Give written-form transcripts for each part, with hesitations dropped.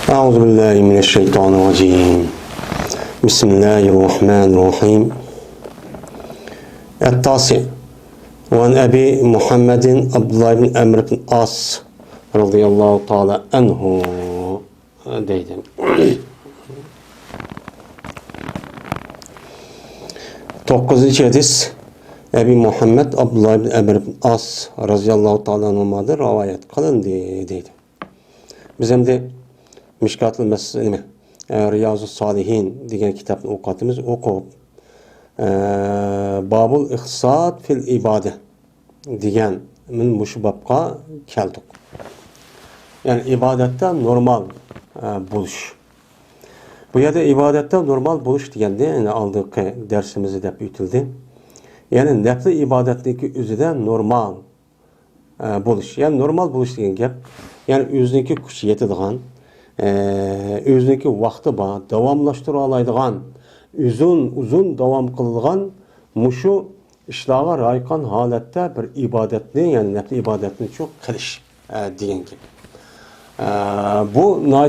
أعوذ بالله من الشيطان الرجيم بسم الله الرحمن الرحيم التاسع وعن أبي محمد عبد الله بن عمرو بن العاص رضي الله تعالى عنه deydi. 9. hadis Ebi Muhammed Abdullah ibn Amr ibn As radıyallahu ta'ala anhu'dan rivayet kılındı deydi. Biz hem de Mişkat-ı Mes'ine Riyazu Salihin degan kitapni o'qiyotimiz, o'qib Babul İhsad fil ibade degan mushu babga keldik. Yani ibadette normal buluş. Bu yerda ibadette normal buluş deganda, yani aldığımız dersimizde deb yutildi. Yani nafli ibadetdeki özüde normal buluş. Yani normal buluş degan gap, yani o'ziniki kuch yetadigan, o'ziniki vaqti bor, davomlashtira oladigan, uzun davom qiladigan mushu ishlarga rayqon holatda bir ibodatni, yani nafli ibodatni çok qilish degan gap. Bu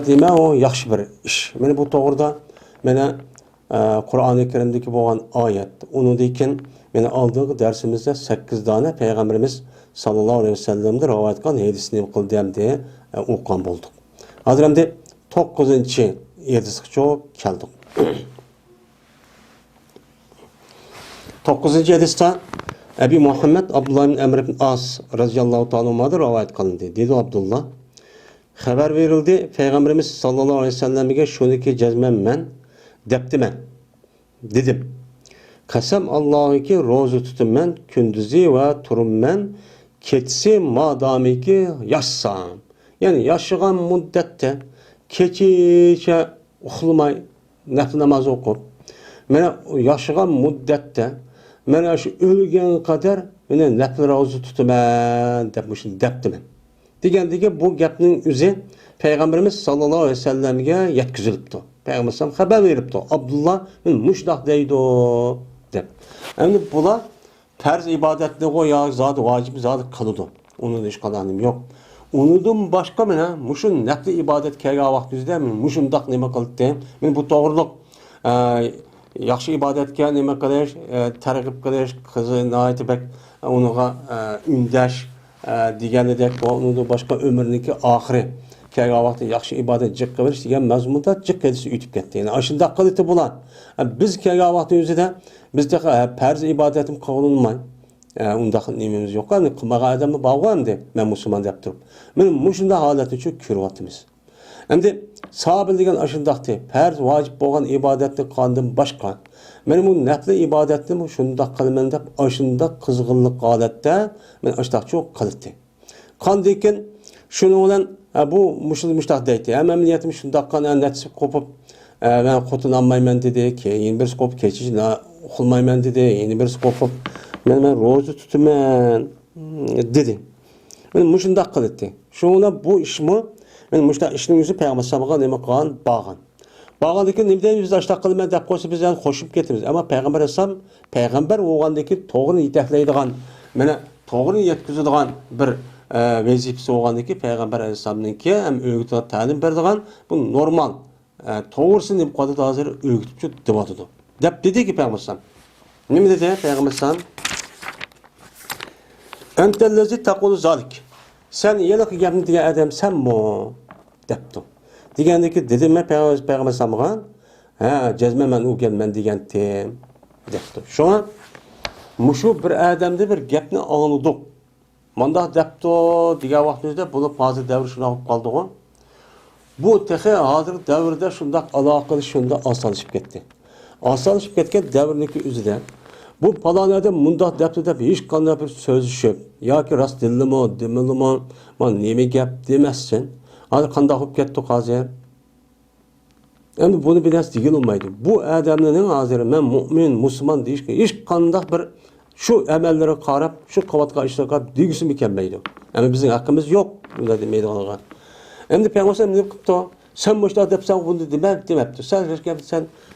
nima o yaxshi bir ish. Mana bu to'g'rida mana Qur'oni Karimdagi bo'lgan oyat, undan keyin mana oldingi darsimizda 8 dona payg'ambarimiz sallallohu alayhi vasallamdan rivoyat qilgan hadisni qildimda o'qigan bo'ldik. Hozir endi 9-hadisga keldik. 9-hadisda Ebi Muhammed Abdullah ibn Amr ibn As radıyallahu ta'ala anhu'dan rivoyat qilindi. Dedi Abdullah, xabar berildi, Peygamberimiz sallallohu alayhi vasallamga shuniki jazman men debdiman. Dedim. Qasam Allohga roza tutibman, kunduzi va turibman, kechsi modomiki yashsam. Yani yaşagan muddatda kechicha uxlamay nafl namoz o'qib, mana yaşagan muddatda mana shu o'lgan qadar mana nafl roza tutaman deb debdiman. Degandagi bu gapning o'zi Peygamberimiz sallallohu alayhi vasallamga yetkazilibdi. Peygamberimiz xabar beribdi. Abdullah mushdoq deydi deb. Endi bular farz ibodatni ya zot vojib zot qiladi. Uni hech qadanim yo'q. Undan boshqa mana mushu nafli ibodat kelgan vaqtingizda mushundoq nima qildi? Men bu to'g'riliq yaxshi ibodatga nima qilish, targ'ib qilish, qizini aytib unuga undash deganidek undan boshqa umrniki oxiri kelgan vaqtda yaxshi ibodat jiq qilish degan mazmunda jiq hadisi o'tib ketdi. Yani shunday qildi bular. Biz kelgan vaqtimizda bizda farz ibodatim qilolmay, undaq nimamiz yo'q. Yani qilmagan odamni bo'lgandi, men musulmon deb turib. Men shunday holatni uchun ko'ryapmiz. Endi sahoba degan shundaqdi, farz vojib bo'lgan ibodatni qilgandan boshqa men bu nafli ibodatni shundoq qilaman deb shundoq qizg'inlik holatda men shundoq çok qildi. Qandekin shuning bilan bu mushtaq deydi. Amaliyatim shundoq qilgan natija qo'pib men xotin olmayman dedi, keyin bir qo'pib kechish uxlamayman dedi, endi bir qo'pib men roza tutaman dedi. Men shundoq qildi. Shuna bu ishmi men mushtaq ishning o'zi payg'ambar sallallohu nima qilgan bo'lgan. Bağındaki nimden biz aşağı kılmen dep koysa biz yani hoşup getimiz. Ama Peygamber Aleyhisselam Peygamber oğandaki toğunu yetekleydiğen, mene toğunu yetkizdiğen bir vazifesi oğandaki Peygamber Aleyhisselam'ınki hem öğütüne talim verdiğen bu normal toğursun deyip kodu da hazır öğütüpçü devatıdı. Dep dedi ki Peygamber Aleyhisselam. Ne mi dedi Peygamber Aleyhisselam? Entellezi takulu zalik. Sen yelik yapın diye adam sen mi? Depti. Degandiki dedim men Peygamber sallamga jazman men u gelmen degandim debdi. Shuna mushu bir odamda bir gapni anladik. Manda debdi degan vaqtimizda buni hozir davr shuna olib qoldi-ku. Bu texe hozir davrda shundaq aloqali shunda osonlashib ketdi. Osonlashib ketgan davrniki o'zida bu falon odam mundaq debdi deb hech qanday bir so'zishib yoki rost dillimi, demilimi, men nima gap demassin. Hadi qanday olib ketdi hozir. Endi buni bilas degan olmaydi. Bu odamning hozir men mu'min, musulmon deyishga hech qanday bir shu amallariga qarab, shu qavatga ishlarga qarab degisi kelmaydi. Ama bizning haqqimiz yo'q bular demaydiganlar. Endi Peygamber nima qilibdi? Sen boshda debsan buni demabdi. Sen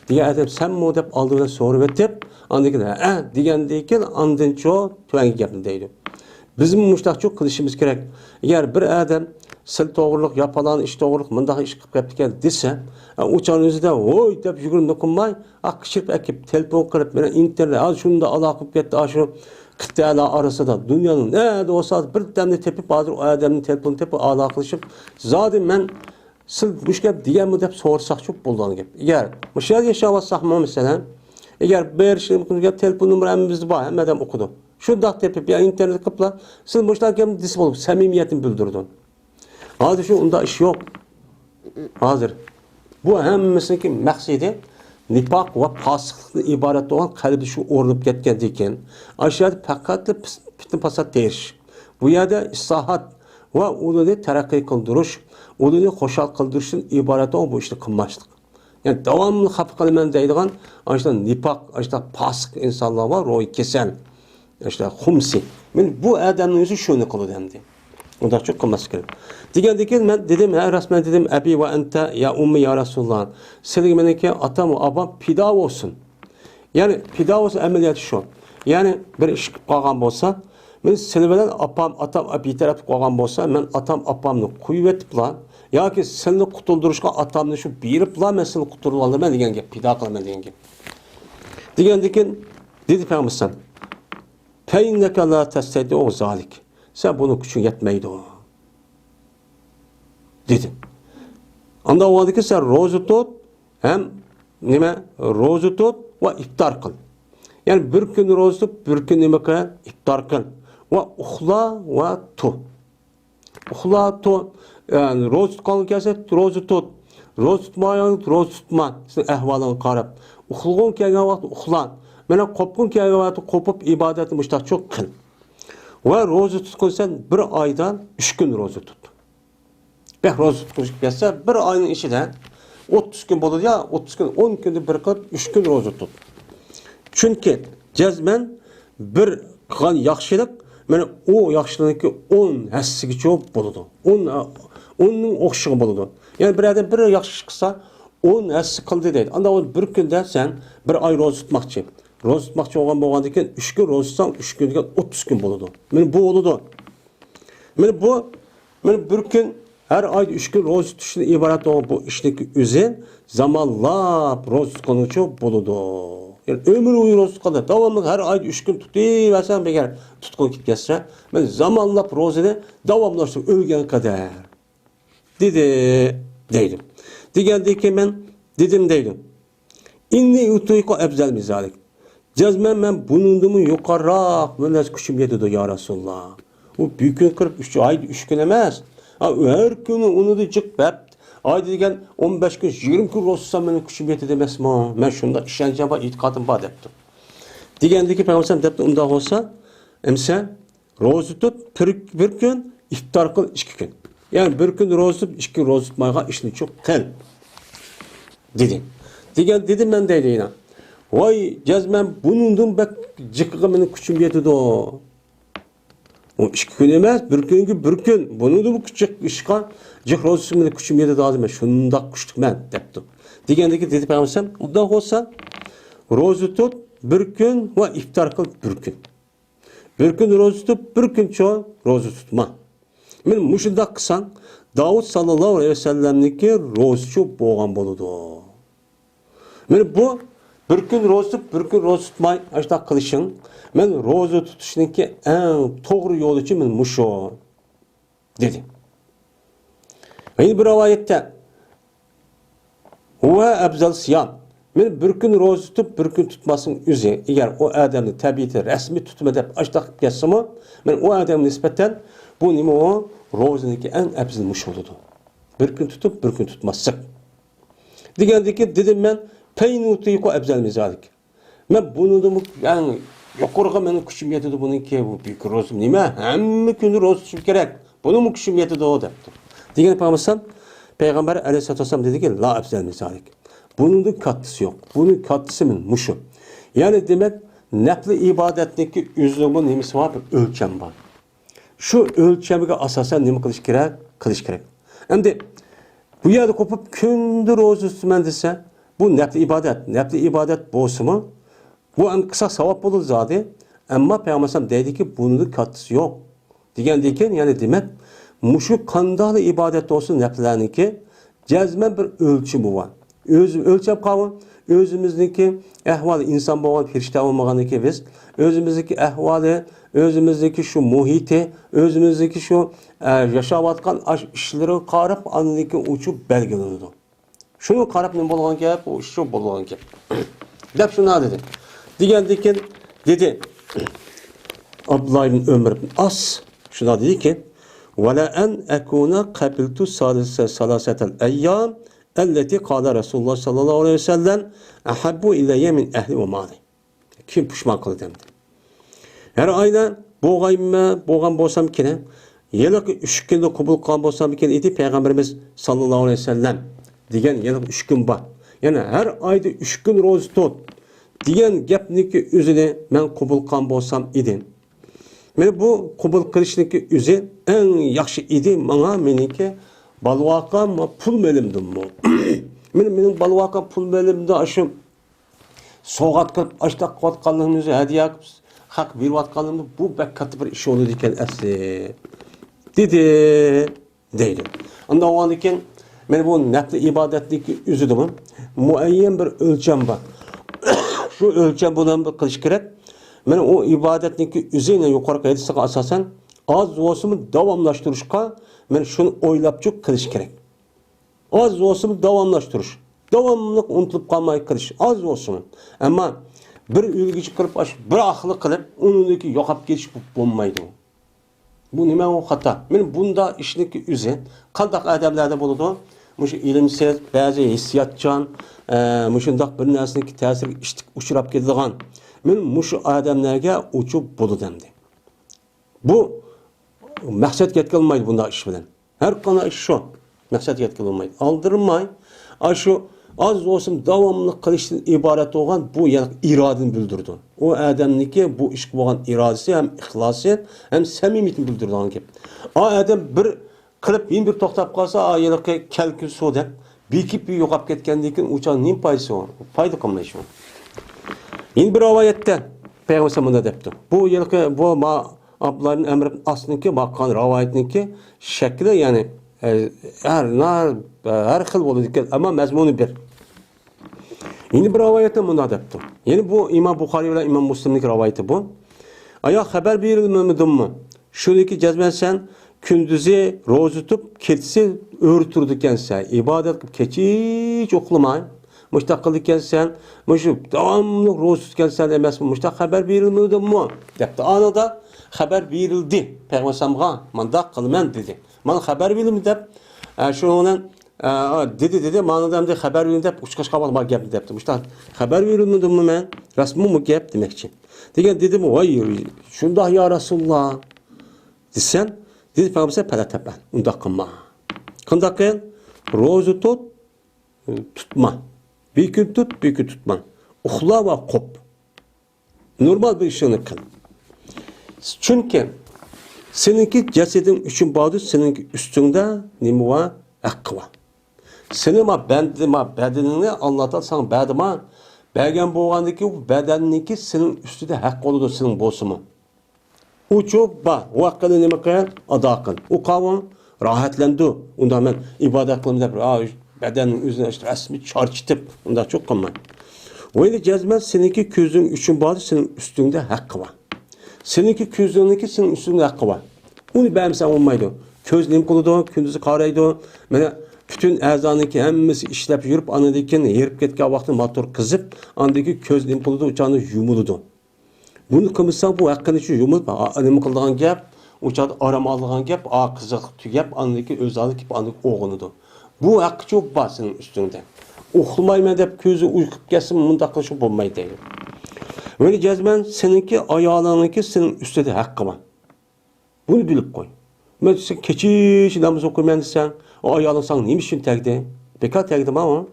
degan odam senmi deb oldidan so'rab etib, andan degandan keyin andincho tuvangi gapni deydi. Bizim mushtaqchoq qilishimiz kerak. Agar bir odam sil to'g'riliq, yapalan ish to'g'riliq, bunday ish qilib ketgan desa, uçan o'zida voy deb yugurib dokunmay, qishirib akib, telefon qilib, meni internet, shunda aloqa qilib ketdi, shu qit'alar orasida dunyoning nerede olsa bir damni tepib, hozir o odamning telefonini tepib aloqa qilishib, zodi men sil mush gap deganmi deb so'rasaqchi bo'lgan gap. Agar mush yerda yashayapsakmi masalan, agar bir ishimizga telefon nomerimiz bor, hammadan o'qidi. Shundoq tepib, ya internet qiliblar, siz mushlar gapni desa bo'lib, samimiyatini bildirdin. Hozir shu unda ish yo'q. Hozir bu hammasiniki maqsadi nifoq va fosiqlikdan iborat bo'lgan qalbda shu o'rnib ketgan ekan. Ashad faqat fitna fasod terish. Bu yerda islohot va uni taraqqiy qildirish, uni xo'shal qildirishdan iborat bo'lgan bu ishni qilmaslik. Yani davomli xafa qilaman deydigan ashta nifoq, ashta fosiq insonlar bor, ro'y kesal. Ashta xumsi. Men bu odamning o'zi shuni qiladi endi. Unda çok qilmas kerak. Degandek keyin men dedim, ha rasman dedim, abi va anta ya ummi ya Rasululloh. Sizga meniki otam va abam fido bo'lsin. Ya'ni fido bo'lsin amaliyoti shu. Ya'ni bir ish qilib qolgan bo'lsa, men sizlar bilan opam, atam bir taraf qolgan bo'lsa, men atam opamni qo'yib etiblar yoki sizni qutuldirishga atamni shu beriblar, men sizni qutulib olaman degan gap, fido qilaman degan gap. Degandek keyin dedi Payg'ambar: "Fa innaka la tastadi'u zalik." Sen bunun gücün yetmeydi o. Dedi. Anda o ki sen rozu tut, hem nime rozu tut ve iftar kıl. Yani bir gün rozu tut, bir gün nime kıl, iftar kıl. Ve uhla ve tu. Uhla tu. Yani rozu tutkan kese rozu tut. Rozu tutmayan rozu tutma. Sizin ehvalını karab. Uhlığın kelgen vakti uhlan. Mene kopkun kelgen vakti kopup ibadeti müştak çok kıl. Ve rozu tutkun sen bir aydan 3 gün rozu tut. Ben rozu tutkun gelse bir ayın içinden 30 gün olur ya 30 gün 10 günde bir kılıp 3 gün rozu tut. Çünkü cezmen bir kılan yakşılık yani o yakşılığındaki 10 hessigi çok buludu. 10'nun okşuğu buludu. Yani bir adam bir yakşı kısa 10 hessi kıldı deydi. Anda o bir günde sen bir ay rozu tutmakçı. Rozu tutmakçı olan 3 gün rozu tutsan 3 gün 30 gün buludu. Yani bu oludu. Yani bu bir gün her ay 3 gün rozu tutuşuna ibaret olan bu işteki üzerine zamanlap rozu tutkanıcı buludu. Yani ömür uyu rozu tutkanı. Devamlı her ay 3 gün tutuyor ve sen bir tutkanı git geçse. Ben zamanlap rozunu devamlaştım ölgen kadar. Dedim. Digendeki ben dedim. İnni utuyku ebzel mizalik. Cezmen ben bunundumu yukarrak ve kuşum yedi ya Resulullah. O büyük gün kırıp 3 ay 3 gün emez. Her günü onu da çık hep. Ay degen 15 gün 20 gün olsa benim kuşum yedi demez mi? Ben şunda işencem var, itikadım var deptim. Digendeki Peygamber deptim onda olsa emsen rozu tut bir gün iftar kıl 2 gün. Yani bir gün rozu tut 2 gün rozu tutmaya işini çok kıl. Dedim ben deydi yine. Vay cezmen bunundum bak cıkkı benim küçüm yetidi o. O 2 gün emez, bir gün. Bunundum bu küçük işka cık rozu benim küçüm yetidi azime. Şundak küçük ben depti. Degandeki dedi Peygamber ondan olsa rozu tut bir gün ve iftar kıl bir gün. Bir gün rozu tut, bir gün çoğu rozu tutma. Men muşundak kısan Davud sallallahu aleyhi ve sellem'deki rozucu boğan boludu. Men bu bir gün rozu tutup, bir gün rozu tutmay açta kılışın. Men rozu tutuşundaki en doğru yolu için men muşu dedi. Yine bir rivayette huve ebzel siyam. Men bir gün rozu tutup, bir gün tutmasın üzeri. Eğer o adamın tabiati resmi tutma deyip açta geçsemi, men o adamın nispeten bu nime o rozundaki en ebzilmiş oldu. Bir gün tutup bir gün tutmazsak. Degandeki dedim ben peynutuyku ebzel mizalik. Ben bunu da yani yukarıga benim kuşum yetidi bununki bu büyük rozum nime? Hem gün roz tutuşum gerek. Bunu mu kuşum yetidi o depti. Degen Peygamber aleyhissalatü vesselam dedi ki la ebzel mizalik. Bunun da katısı yok. Bunun katısı muşu. Yani demek nefli ibadetteki üzlümün nimesi var bir ölçem var. Şu ölçemine asasen ne mi kılış gerek? Hem de bu yerde kopup kündür rozu tutman dese bu nefli ibadet boğusu mu? Bu en kısa sevap olur zaten. Ama Peygamber dedi ki bunun da katısı yok. Degen yani demek muşu kandalı ibadet olsun neplerninki cezmen bir ölçümü var. Ölçep kavun, özümüzdeki ehvalı insan boğan firişte olmaganı biz, özümüzdeki ehvalı, özümüzdeki şu muhiti, özümüzdeki şu yaşavatkan işleri qarab anındaki uçup belgelenir. Şunu qarab ne bolğan gap, o şu bolğan gap. Dep şuna dedi. Digendeki dedi Abdullah ibn Ömer ibn As şuna dedi ki وَلَا أَنْ اَكُونَ قَبِلْتُ سَلَاسَةَ الْاَيَّامِ اَلَّتِي قَالَ Resulullah sallallahu aleyhi ve sellem اَحَبُّ اِلَيَّ مِنْ اَهْلِ وَمَالِ. Kim pişman kılı demdi. Her ayda boğan bolsam kine, yılık 3 günde kubul kılan bolsam kine idi Peygamberimiz sallallahu aleyhi ve sellem diyen yılık 3 gün var. Yani her ayda 3 gün roz tut diyen gapniki üzüne men kubul kılan bolsam idim. Men bu kubul kılışniki üzü en yaxşı idi mana meniki balvaqam pul melimdim mu. Menin balvaqam pul melimdi aşım soğat kılıp açtaq qatqanlığımızı hediye qıp haq beriyotganimda bu bek katta bir iş oldu ekan asli. Dedi deydi. Unda ondan ekan men bu nafli ibadetdeki üzüdüm. Muayyen bir ölçem var. Şu ölçem bilan bir qilish kerak. Men o ibadetdeki üzerine yuqorqi hadisga asosan az olsun davamlaştırışqa men şunu oylapçuk qilish kerak. Az olsun davamlaştırış. Davamlı unutulup qalmay qilish az olsun. Ama bir ülgüç qilib, bir ahlı qilib, onundaki yo'qab ketish bo'lmaydi. Bu nima o xata? Men bunda ishniki o'zi qandaq odamlarda bo'ladi? Mush ilmsiz, ba'zi hissiyotchan, mushundaq bir narsaniki ta'sirga uchrab ketadigan. Men mush odamlarga uchib bo'ladim. Bu maqsad yetkazilmaydi bunda ish bilan. Har qanday ish shu. Maqsad yetkazilmaydi. Aldırmay, shu az olsun davamlı kılıştan ibaret olan bu yani iradını bildirdi. O adamniki bu iş olan iradesi hem ihlası hem samimiyetini bildirdi anki. O adam bir kılıp yine bir toxtab qalsa, ayılıqı kelkün soda bekip bir yo'qab ketgandan uçan nim paysı var. Fayda qilmaydi. Yine bir rivayette Peygamber bunda depti. Bu yılıqı bu Abdullah'ın emri aslınki bakkan rivayetninki şekli yani her xil bo'ladi ama mazmuni bir. Yine bir rivayette bunda depti. Yani bu İmam Buxoriy ve İmam Müslim'lik rivayeti bu. Aya haber verilmemedimmi? Şuradaki cezmen sen kündüzü roz tutup ketisi örtürdüken sen ibadet kılıp keçiç oklamay. Muştaq kıldıkken sen devamlı roz tutken sen emes mi? Muştaq haber verilmemedimmi? Depti. Anada haber verildi. Peygamber samğa mandak kılmen dedi. Bana haber verilmedi dep. Şunun dedi manada de haber verildi dep uçkaş kabalma gap depti. Muştaq haber verilmedi mi men? Rasmı mı gap demekçi. Degen dedim vay şunda ya Resulullah. Desen dedi Peygamber palatepen. Unda kılma. Kındakın rozu tutma. Bir gün tut, bir gün tutma. Uxla ve kop. Normal bir işini kıl. Çünkü seninki cesedin üçün bağlı, seninki üstünde nemi var? Hakkı var. Senin bedenini anlatarsan bedima, belgen boğandaki bedeninki senin üstünde hakkı olur senin bozumu. Uçup o hakkını nemi kıyar? Ada kıl. O kavun rahatlandı. Ondan ben ibadet kılımda bedenin üzerine işte resmi çarçıtıp ondan çok kılmayın. Öyle cezmen seninki közün üçün bağlı, senin üstünde hakkı var. Seninki közününki senin üstünde hakkı var. Onu beğensen olmaydı. Köz nem kılıdı, kündüzü qaraydı. Mene bütün əzanınki hemmisi işlep yürüp anadaki yerip ketken vakti motor kızıp andaki köz nem kılıdı uçağını yumuludu. Bunu kımızsan bu hakkını için yumulup nem kıldığın gap, uçağda aramalığın gap, kızık tügep andaki özallık gibi andaki oğunudu. Bu hakkı çok var senin üstünde. Oxumayma dep közü uykup gelsin mundaqlaşıp olmaydı değil. Öyle cezmen seninki ayağlarınki senin üstünde hakkı var. Bunu bilip koy. Mesela keçiş namaz okumayan sen, o ayağın sana neymiş için tegdi? Bekar tegdim ama.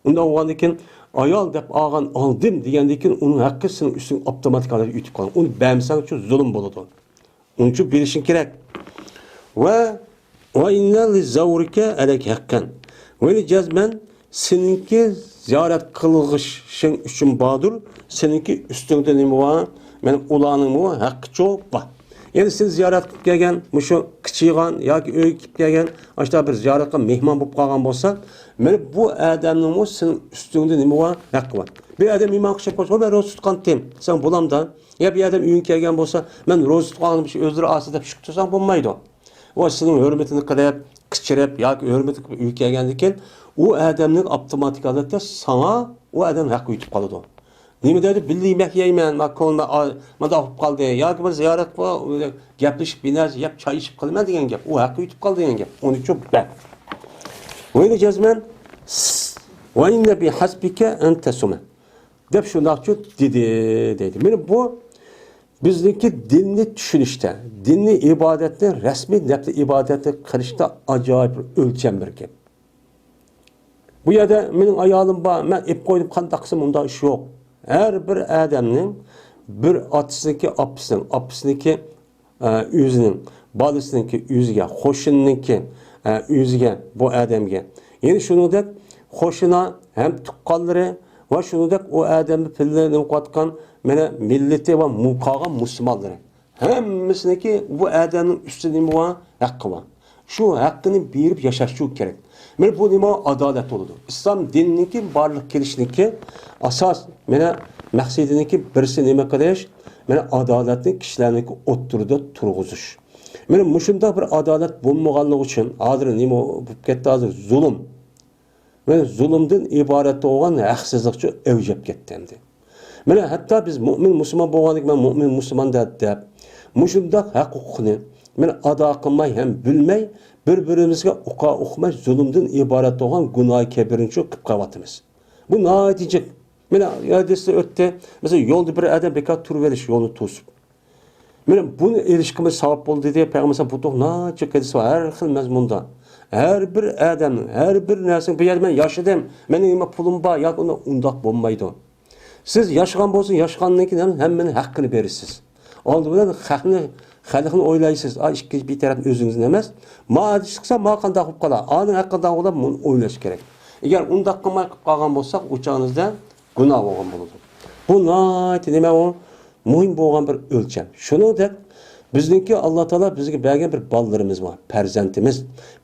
Ondan o andakin ayağın dep ağan aldım diyendekin onun hakkı senin üstün otomatik olarak ütüp kalın. Onu beğensen için zulüm buludu. Onun için bilişin gerek. Ve inna li zavrike elek hakkan. Öyle cezmen seninki ziyaret kılgışın için bağdır. Seninki üstünde nemi var? Men ulanımı hakkı çok var. Yani siz ziyorat qilib kelgan, mushu kichig'an yoki uy kelib kelgan, ashta bir ziyoratga mehmon bo'lib qolgan bo'lsa, mana bu odamning sening ustingda nima bor? Haqqi bor. Bir odam mehmon qilib qo'ysa, "Men ro'za tutgan tem." Sen bo'lamda. Ya bir odam uyga kelgan bo'lsa, "Men ro'za tutganim shu o'zlari asida pishib tursam bo'lmaydi." O sening hurmatini qilib, kichirib yoki hurmat qilib uyga kelgandan keyin u odamning avtomatik holatda sana o odam haqq yutib qoladi. Nima dedi? Billi yemek yeymen, makon mada olib qoldi. Yoki bir ziyorat gaplashib, binas yeb, choy ichib qilma degan gap. U haqq yutib qoldi degan gap. Onun uchun bak. O'yla jazman va inna bi hasbika an tasuma. Deb shundaqchi dedi. Mana bu bizniki dinni tushunishda, dinni ibodatni rasmiy nafli ibodatni qilishda ajoyib o'lcham bir gap. Bu yerda mening ayolim bor, men ep qo'yib qanday qilsam unda ish yo'q. Her bir adamning bir otisiniki opisiniki o'zining, bolasiniki o'ziga, qo'shninniki o'ziga, bu odamga. Ya'ni shuningdek qo'shna ham tuqqanlari va shuningdek u odamni pullarni qo'tgan mana millati va muqogan musulmonlari. Hammasiniki bu odamning ustida nima haqqi bor. Shu haqqini berib yashash kerak. Mana bu nima adolat bo'ladi. Islom diniki barliq kelishniki asos mana maqsadiniki birisi nima qilish? Mana adolatni kishilarniki o'ttirida turg'izish. Mana mushunda bir adolat bo'lmaganligi uchun hozir nima bo'lib ketdi hozir zulm. Mana zulmdan iborat bo'lgan haqsizlikchi avjab ketdi endi. Mana hatto biz mu'min musulmon bo'lganlik, men mu'min musulmon deb mushunda haq-huquqni men ado qilmay ham bilmay bir-birimizga o'qimay zulmdan iborat bo'lgan gunoh kebirinchi qilib qo'yapmiz. Bu natija. Mana hadisda o'tdi. Mesela yo'lda bir odam bekor turib verish, yo'lni to'sib. Mana buni erishishimiz sabab bo'ldi deb payg'ambar bu to'g'nacha hadis var har xil mazmunda. Her bir odamning, her bir narsaning bu yerda men yashadim, mening nima pulim bor yoki undaq bo'lmaydi. Siz yashagan bo'lsa, yashagandan keyin hammaning haqqini berasiz. Oldi bilan xalqni o'ylaysiz. Ikki bir taraf o'zingizni emas. Ma chiqsa, ma qanday qilib qolar? Aning haqidan o'ylab o'ylash kerak. Agar undaq qilmay qilib qolgan bo'lsak, o'changizda gunoh bo'lgan bo'ladi. Bu nima o? Muhim bo'lgan bir o'lcham. Shuningdek, bizniki Alloh taolo bizga bergan bir bolalarimiz bor, farzandimiz.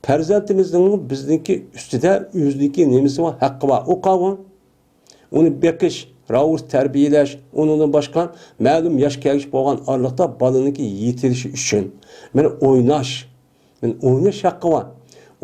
Farzandimizning bizniki ustida o'zniki nimasi bor, haqqi bor. O'qagan, uni beqish, ravus tarbiyalash, undan boshqa ma'lum yosh kelgich bo'lgan orliqda bolaniki yetilishi uchun men o'ynash haqqi bor.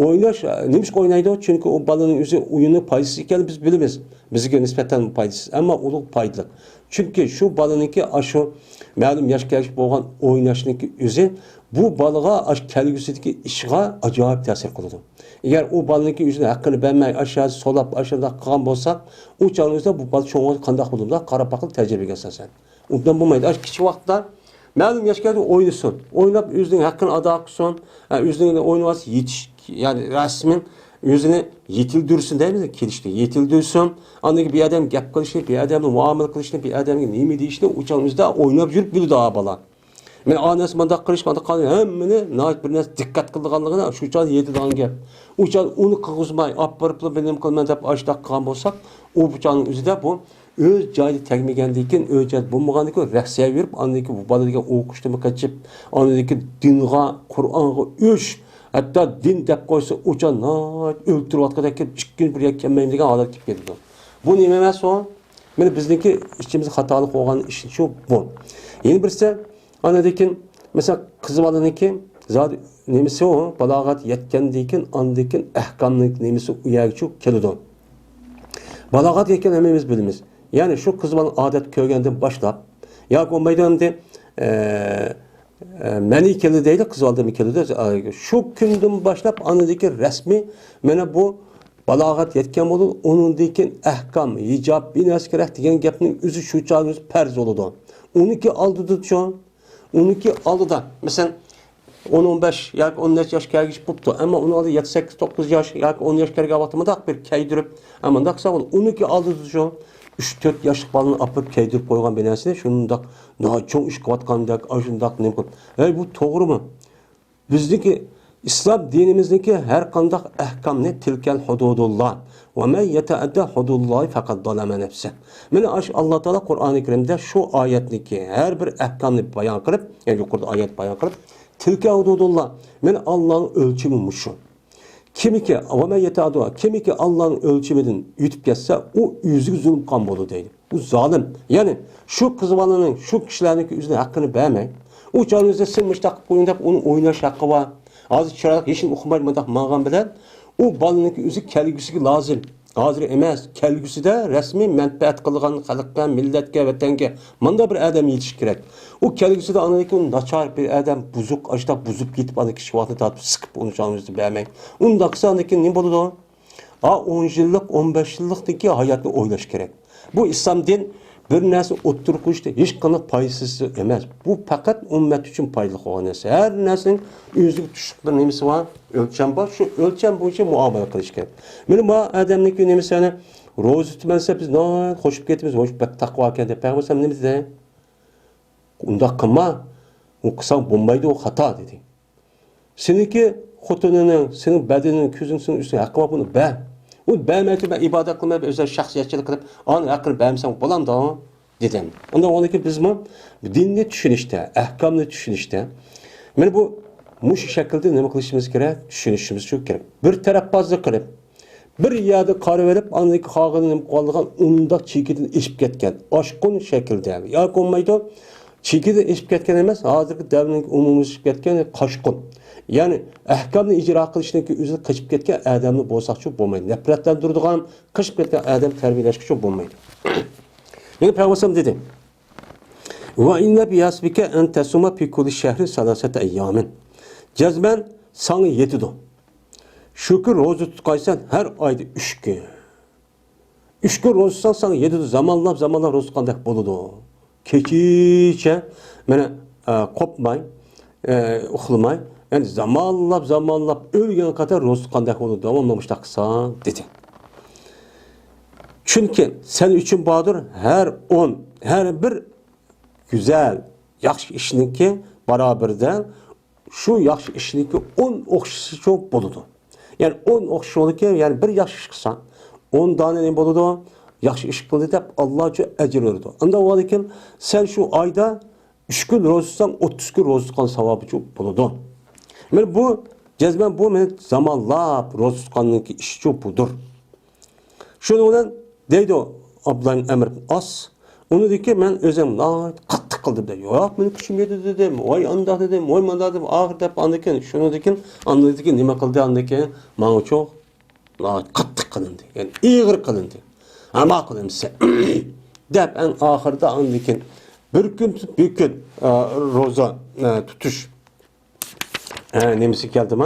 Oynash nimish oynaydi? Çünkü o balının o'zi o'yini foydasiz ekanini biz bilamiz. Bizga nisbatan foydasiz, ammo ulug' foydali. Çünkü şu balaniki shu ma'lum yosh kelgich bo'lgan o'ynashniki o'zi bu balaga kelgusidagi ishga ajoyib ta'sir qiladi. Agar u balaniki o'zini haqqini bermay, aşağı solab, aşağıda qilgan bo'lsak, u chog'ingizda bu bala cho'ng'i qanday qiladi? Qarab baqib tajribaga asosan. Undan bo'lmaydi. Kichik vaqtda ma'lum yosh keldi o'ynasin. O'ynab o'zining haqqini ado qilsin, o'zining o'ynavasi yetish yani resmin özünü yetildirsin değil mi? Kelişti. Yetildirsin. Andaki bir adam gap kılışını, bir adamla muamele kılışını, bir adamın neymi deyişini uçağımızda oynayıp yürüp bildi daha bala. Men anası manda kılışmanda kalıyor. Hemmini nahit bir nas dikkat kıldığanlığına şu uçağı yedi dağın gap. Uçağı onu kılgızmay, apırıplı benim kılman deyip açtak kılan bolsak, o uçağın özü de bu öz caylı tegmegendeyken, öz caylı bulmagandaki rəhsiyə verip, andaki bu baladaki okuştumu kaçıp, andaki dinğa, Kur'an'a üç, hatta din dep koysa uçan öldürüp atkadan kelip 2 gün buraya kelmeyim degan holat kelip ketdi. Bu nima emas o? Meni bizniki ishimiz xatolik bo'lgan ish shu bu. Yana birisi anadekin mesela qiz bolaniki zot nimasi o? Balog'at yetgandan keyin andekin ahkomlik nimasi u yerga keladi. Balog'at yetgan hammamiz bilamiz. Ya'ni shu qiz bola odat ko'rgandan boshlab yoki o maydonda meni keldi deydi, kız aldığımı keldi. Şu günden başlap anadaki resmi mene bu balağat yetken olur. Onundaki ahkam, hicab, binas gerek diyen gapning özü şu çağınız perz oldu. 12 aldı şu an. 12 aldı da. Mesela 10-15 yoki 14 yosh kelgich bo'libdi. Ammo uni oldi 7-8-9 yosh yoki 10 yosh kelgan vaqtimda bir kaydirib, ammo ndaqsa 12 aldı şu an. 3-4 yoshlik balani apib kaydirib qo'ygan binasini shundoq cho'ng ish qilayotgandek ashundaq nima qilib. Bu to'g'rimi? Bizniki İslam dinimizdeki her kandak ahkamni tilkel hududullah ve men yeteadda hududullahi fakat zaleme nefse. Mene Allah Teala Kur'an-ı Kerim'de şu ayetniki her bir ahkamni bayan kılıp, yani yukarıda ayet bayan kılıp, tilkel hududullah, mene Allah'ın ölçümü şu. Kimi ki Allah'ın ölçümünün ütüp geçse o yüzü zulüm kan bolu değil. Bu zalim. Yani şu kızvanının, şu kişilerin yüzüne hakkını beğenmeyin. O canınızda sınmış takıp oyunda onun oynaş hakkı var. Azı çırarak işin okumaymadak mağan bilen o balınınki yüzü kelgüsü lazım. Hazır emas. Kelgüsü de resmi menfaat kılgan halkka, milletke, vatanga. Manda bir adam yetiş gerek. O kelgüsü de anadaki onun naçar bir adam buzuk, acıda buzup gitip anadaki şivatını tartıp sıkıp onu canınızda beğenmeyin. Onun da kısa anadaki ne buldu o? 10 yıllık, 15 yıllıktaki hayatını oylaş gerek. Bu İslam din bir narsa o'ttirib qo'yishda hech qanday foydasiz emas. Bu faqat ummat uchun foydali bo'lgan narsa. Har narsaning o'ziga tushib bir nimasi bor, o'lcham bor. Shu o'lcham bo'yicha muomala qilish kerak. Mana bu odamning nimasini ro'za tutmasa biz qo'shib ketamiz, ho'sh bak taqvo ekan deb payg'ambar nima dedi? Unda qilma. U qilsang bo'lmaydi, u xato dedi. Seniki xotinining, sening badanining, ko'zing sening ustiga haqqi bor, buni ber. O beğenmeyip ben ibadet kılmayıp özel şahsiyetçilik kılıp anı hakkını beğenmesem bulam da dedim. Ondan ondaki biz mi dinli düşünüşte, ahkamlı düşünüşte yani bu muş şekilde ne kılışımız gerek? Düşünüşümüz çok gerek. Bir taraf bazı kılıp bir yerde karı verip anındaki kağıdını kaldıran onda çiğkidini içip ketken. Aşkın şekilde. Ya konmaydı çiğkidini içip ketken emez. Hazırki devrin umumumuz içip ketken kaşkın. Yani ahkamni icra qilishdan o'zi qichib ketgan odamni bo'lsaqchi bo'lmaydi. Nafratlantiradigan, qichib ketgan odam tarbiyalashga bo'lmaydi. Yani Peygamber dedi: "Ve inne biyasbike en tesuma fi kulli şehri salasata ayyamin." Cezmen sana yetidu. Şükür roza tutqaysan her ayda 3 gün. 3 gün roza tutsan sana yetidu. Zamanlap roza tutqandak boludu. Kechicha mana qopmay, uxlamay yani zamanlap ölgen kadar roz kandak onu davamlamış taksan dedi. Çünkü sen için badır her bir güzel yaxşı işinki beraberden şu yaxşı işinki 10 okşısı çok boludu. Yani 10 okşısı olurken yani bir yaxşı iş kılsan 10 tane ne boludu? Yaxşı iş kıldı deyip Allah'a ecir verirdi. Anda o halde sen şu ayda 3 gün roz tutsan 30 gün roz tutkan sevabı çok boludu. Yani bu cezmen bu zamanlap roz tutkanlık işi çok budur. Şunu olan deydi o Abdullah Emr As. Onu dedi ki ben özüm kattık kıldım dedi. Yok benim kuşum yedi dedim. Oy anda dedim. Oy manda dedim. Ağır deyip anladıkken. Şunu dedi ki anladı ki nime kıldı anladıkken. Bana çok kattık kılındı. Yani iğir kılındı. Ama kılındı size. Deyip en ahırda anladıkken. Bir gün roza tutuş. Nemisi geldi mi?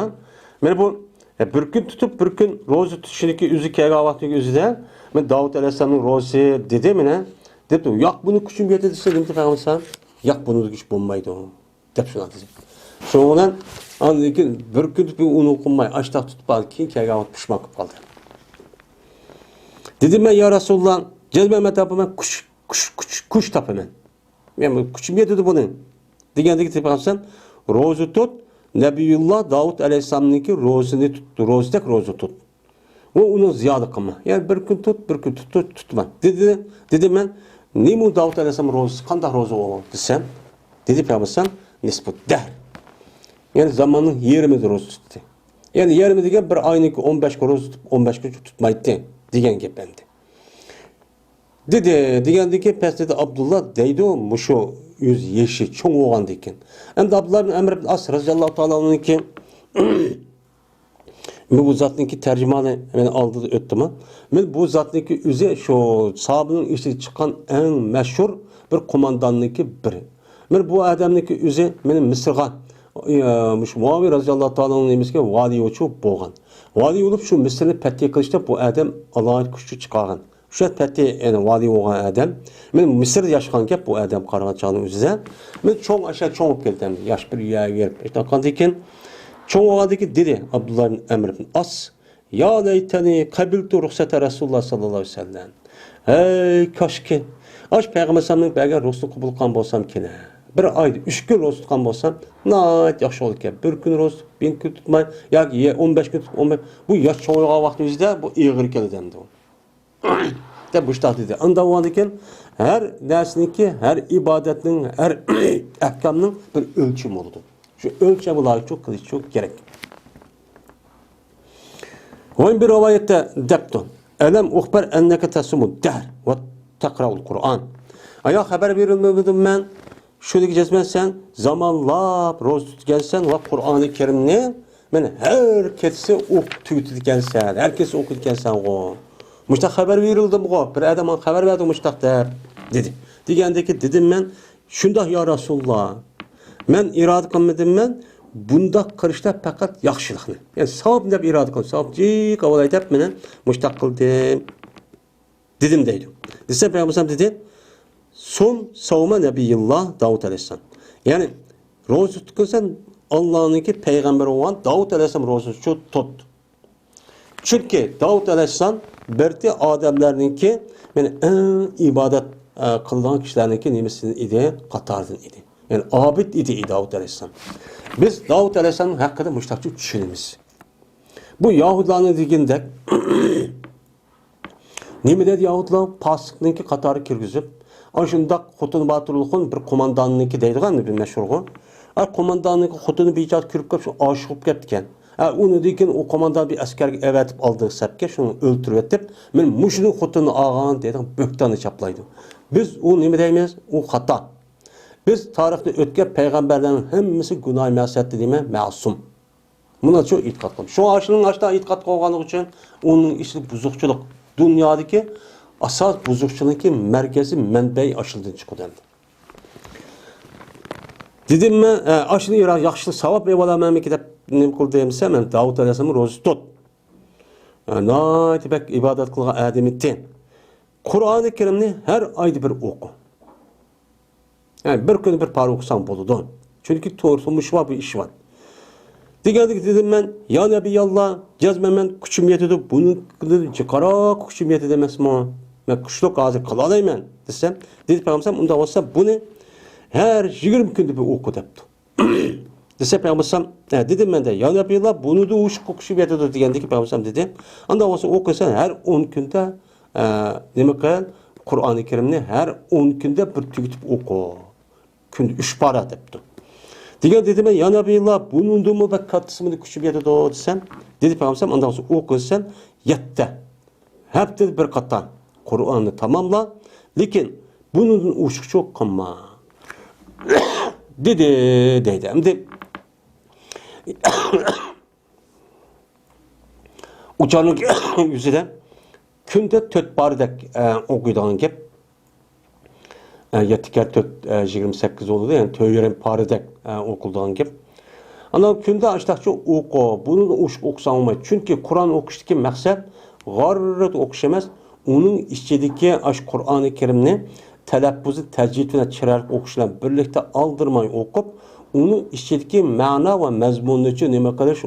Ben bu bir gün tutup bir gün roza tutuşundaki üzü kegavattaki üzü de ben Davut Aleyhisselam'ın rozası dedi mi ne? Dedi yak bunu küçüm getirdi dedim ki Peygamber yak bunu güç bulmaydı o. Dep şuna dedi. Sonradan anladı ki bir gün tutup onu okunmay açtak tutup aldı ki kegavat pişman kaldı. Dedim ben ya Resulullah cezbeme tapıma kuş tapıma. Yani küçüm getirdi bunu. Diğerindeki Peygamber rozu tut. Nebiyullah Davud Aleyhisselam'ınki rozunu tuttu. Rozdek rozu tut. O onun ziyadı kılma. Yani bir gün tutma. Dedi ben ne mu Davud Aleyhisselam rozu, kandak rozu o desem. Dedi Peygamber nisbut der. Yani zamanın 20 rozu tuttu. Yani 20 degen bir aynı 15 rozu tutup 15 gün tutmaydı. Degen gep bendi. Dedi degendeki pes dedi Abdullah deydi o muşu yüz yeşil çoğun oğan deyken. Hem de Abdullah bin Emr bin As radıyallahu ta'ala onunki bu zatınki tercümanı hemen aldı da öttü mü? Bu zatınki yüze şu sahabının işte çıkan en meşhur bir komandanlıki biri. Bu adamınki yüze benim Mısır'a Muaviye radıyallahu ta'ala onun emeski vali uçu boğan. Vali olup şu Mısır'ı pettiye kılıçta bu adam Allah'ın kuşu çıkargan. Şu pettiye yani vali olan adam. Ben Mısır'da yaşayan gep bu adam karığa çağının üzerine. Ben çok aşağı çok geldim. Yaş bir yere gelip. İşte kandikin çok oğadaki dedi Abdullah bin Emr bin As. Ya leyteni kabiltu ruhsete Resulullah sallallahu aleyhi ve sellem. Hey kaşki. Aş Peygamber sallallahu aleyhi ve sellem ruhsunu kabul kılan bolsam ki ne? Bir ayda 3 gün roz tutgan bolsam, nayt yaxşı olur ekan. Bir kun roz, 1000 kun tutmay, yoki 15 kun, 15 bu yosh cho'g'aygan vaqtimizda bu ig'ir keladi endi. Deb bu ştat dedi. Anda o ekan, her narsaniki, her ibadetin, her ahkamning bir ölçüm oldu. Şu ölçümü layık çok kılıç çok gerek. Oyun bir rivayette deptu. Elem uhber enneke tesumud der ve tekra'ul Kur'an. Aya haber verilmedim ben. Şöyle diyeceğiz ben sen zamanlap roz tutkensen ve Kur'an-ı Kerim'ni ben herkese okututkensen, herkese okutkensen o. Muştak haber verildim o. Bir adamın haber verdi muştak der dedi. Digendeki dedim ben şundak ya Resulullah. Men irade qilmadim men bunda qilishda faqat yaxshilikni. Yani savob deb irade qildim. Savobchi qabul aytib meni mushtaq qildim. Dedim deydi. Desa Peygamber dedi: "Son savma Nebiyullah Davud aleyhisselam." Yani roza tutsan Allah'ınki peygamber olan Davud aleyhisselam rozasını tut. Çünkü Davud aleyhisselam berti adamlarınki yani en ibadet kılınan kişilerinki nimesinin idi, qatardan idi. Yani abid idi Davud aleyhisselam. Biz Davud aleyhisselamın hakkında müştakçı düşünümüz. Bu Yahudilerin diginde nime dedi Yahudiler? Pasıknınki qatarı kirgizip aşında Xotun Batırlıqın bir komandanınki deydiğen bir meşhurğu. Komandanınki Xotunu bir icat kürüp kap şu aşıqıp ketken. Onu deyken o komandan bir askerge evetip aldığı sepke şunu öldürüp etip men muşunun Xotunu ağan deydiğen böktanı çaplaydı. Biz o nime deyimiz? O hata. Biz tarihte ötken peygamberlerin hemmisi günah mesiyeti deyime masum. Buna çok itikat kıldım. Şu aşının aşağıda itikat koyganlık için onun işi buzukçuluk. Dünyadaki asas buzukçuluğun merkezi menbeyi aşıldığı çıkıyor. Dedim ben aşını yarar yaxşı savab eyvallah memlekete ne kıl deyimse ben Davud Aleyhisselam'ın rozu tut. Nayet bek ibadet kılgan ademitten. Kur'an-ı Kerim'ni her ayda bir oku. Yani bir gün bir para okusan buludu. Çünkü tortulmuş var bir iş var. Digeldik dedim ben ya Nebiyallah cezmemen küçüm yetidi bunu çıkara küçüm yetidi demesme. Ben kuşluk ağzı kılalayım desem. Dedi Peygamber onda olsa bunu her 20 günde bir oku depti. Dese Peygamber dedim ben de ya Nebiyallah bunu da uşuk küçüm yetidi digendeki Peygamber dedi. Onda olsa okusan her 10 günde demek ki Kur'an-ı Kerim'ni her 10 günde bir tüketip oku. Günde 3 para depti. Diga dedim ben ya Nebiyallah bunun da mı bak katısını küçük yerde doğu desem. Dedi Peygamber ondan sonra okursan yette. Hep dedi bir kattan Kur'an'ı tamamla. Lakin bunun uçuk çok kanma. dedi. Hem de uçanın yüzüden günde 4 bardek okuyduğun gibi. Yetiker 28 oldu yani töylerin paredek okuldan gibi. Ana günde açtıkça oku, bunu okusan olmayı. Çünkü Kur'an okuştaki maksat gayret okuşamaz. Onun içindeki Kur'an-ı Kerim'ni telaffuzu tecvidine çırarık okuşla birlikte aldırmayı okup onun içindeki mana ve mezmununu için ne kadar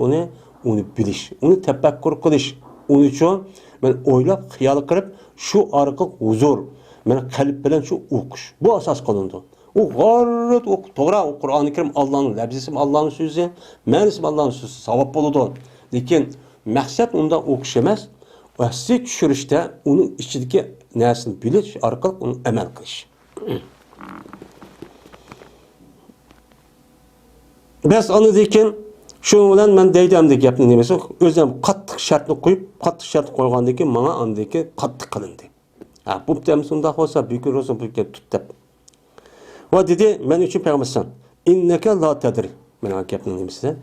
onu biliş, onu tefekkür kılış. Onun için ben oylap, hayal kırıp şu arka huzur men kalp bilen şu okuş. Bu asas kılındı. O gayret to'g'ri Kur'an-ı Kerim Allah'ın labzisi Allah'ın sözü, ma'nisi Allah'ın sözü savab bo'ladi. Lekin maqsad unda o'qish emas, vasiyat tushirishda uning ichidagi narsani bilish orqali uni amal qilish. Biz onu dekin şu bilan men deydimdek gapni nemasi o'zim qattiq shartni qo'yib, qattiq shart qo'ygandan keyin menga andiki qattiq qilindi. Bu temsunda olsa büyük olsa büyük tut deb. Va dedi men uchun Peygamber inneke la tadri. Men gapni nemasi.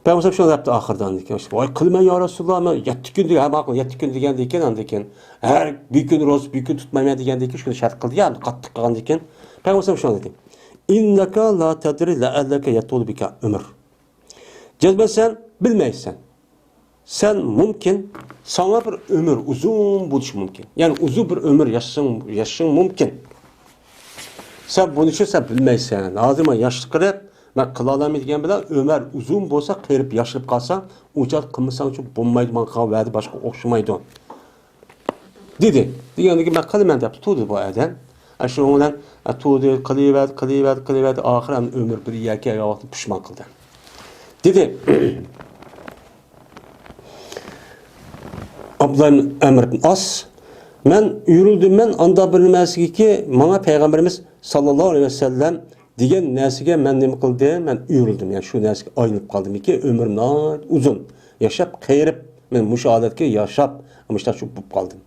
Peygamber şunu yaptı ahirdan degan. Voy qilma ya Rasulullah men 7 kun degan, ma'qul 7 kun degan ekan andan keyin her bir kun roz bir kun tutmayman degan ekan shuni shart qildi. Yani qattiq qilgan ekan. Peygamber şunu dedi. İnneke la tadri la'allaka yatul bika ömür. Cezbe sen bilmeysen. Sen mümkün sana bir ömür uzun buluş mümkün. Yani uzun bir ömür yaşın mümkün. Sen bunu için sen bilmeysen. Hazırma yaşlı kırıp ben kılalamı diyen bilen ömür uzun bolsa kırıp yaşlıp kalsa ucat kılmışsan için bulmaydı bana kahve verdi başka okşamaydı. Dedi. Diyende ki ben kalımen yaptı. Tuğdu bu eden. Şunun bilan tuğdi, qiliverdi, ahir ham ömür bir yaki vaqtni pushmon qildi. Dedi Abdullah ibn Amr ibn As, men yürüldüm, men anda bir nimasiga ki, bana Peygamberimiz sallallahu aleyhi ve sellem degan narsaga men nima qildim? Men yürüldüm. Yani şu narsaga aylanib qoldim ki, ömrüm uzun. Yaşap, qayrib, men mushu holatga yaşap, mishta shu bo'lib qoldim.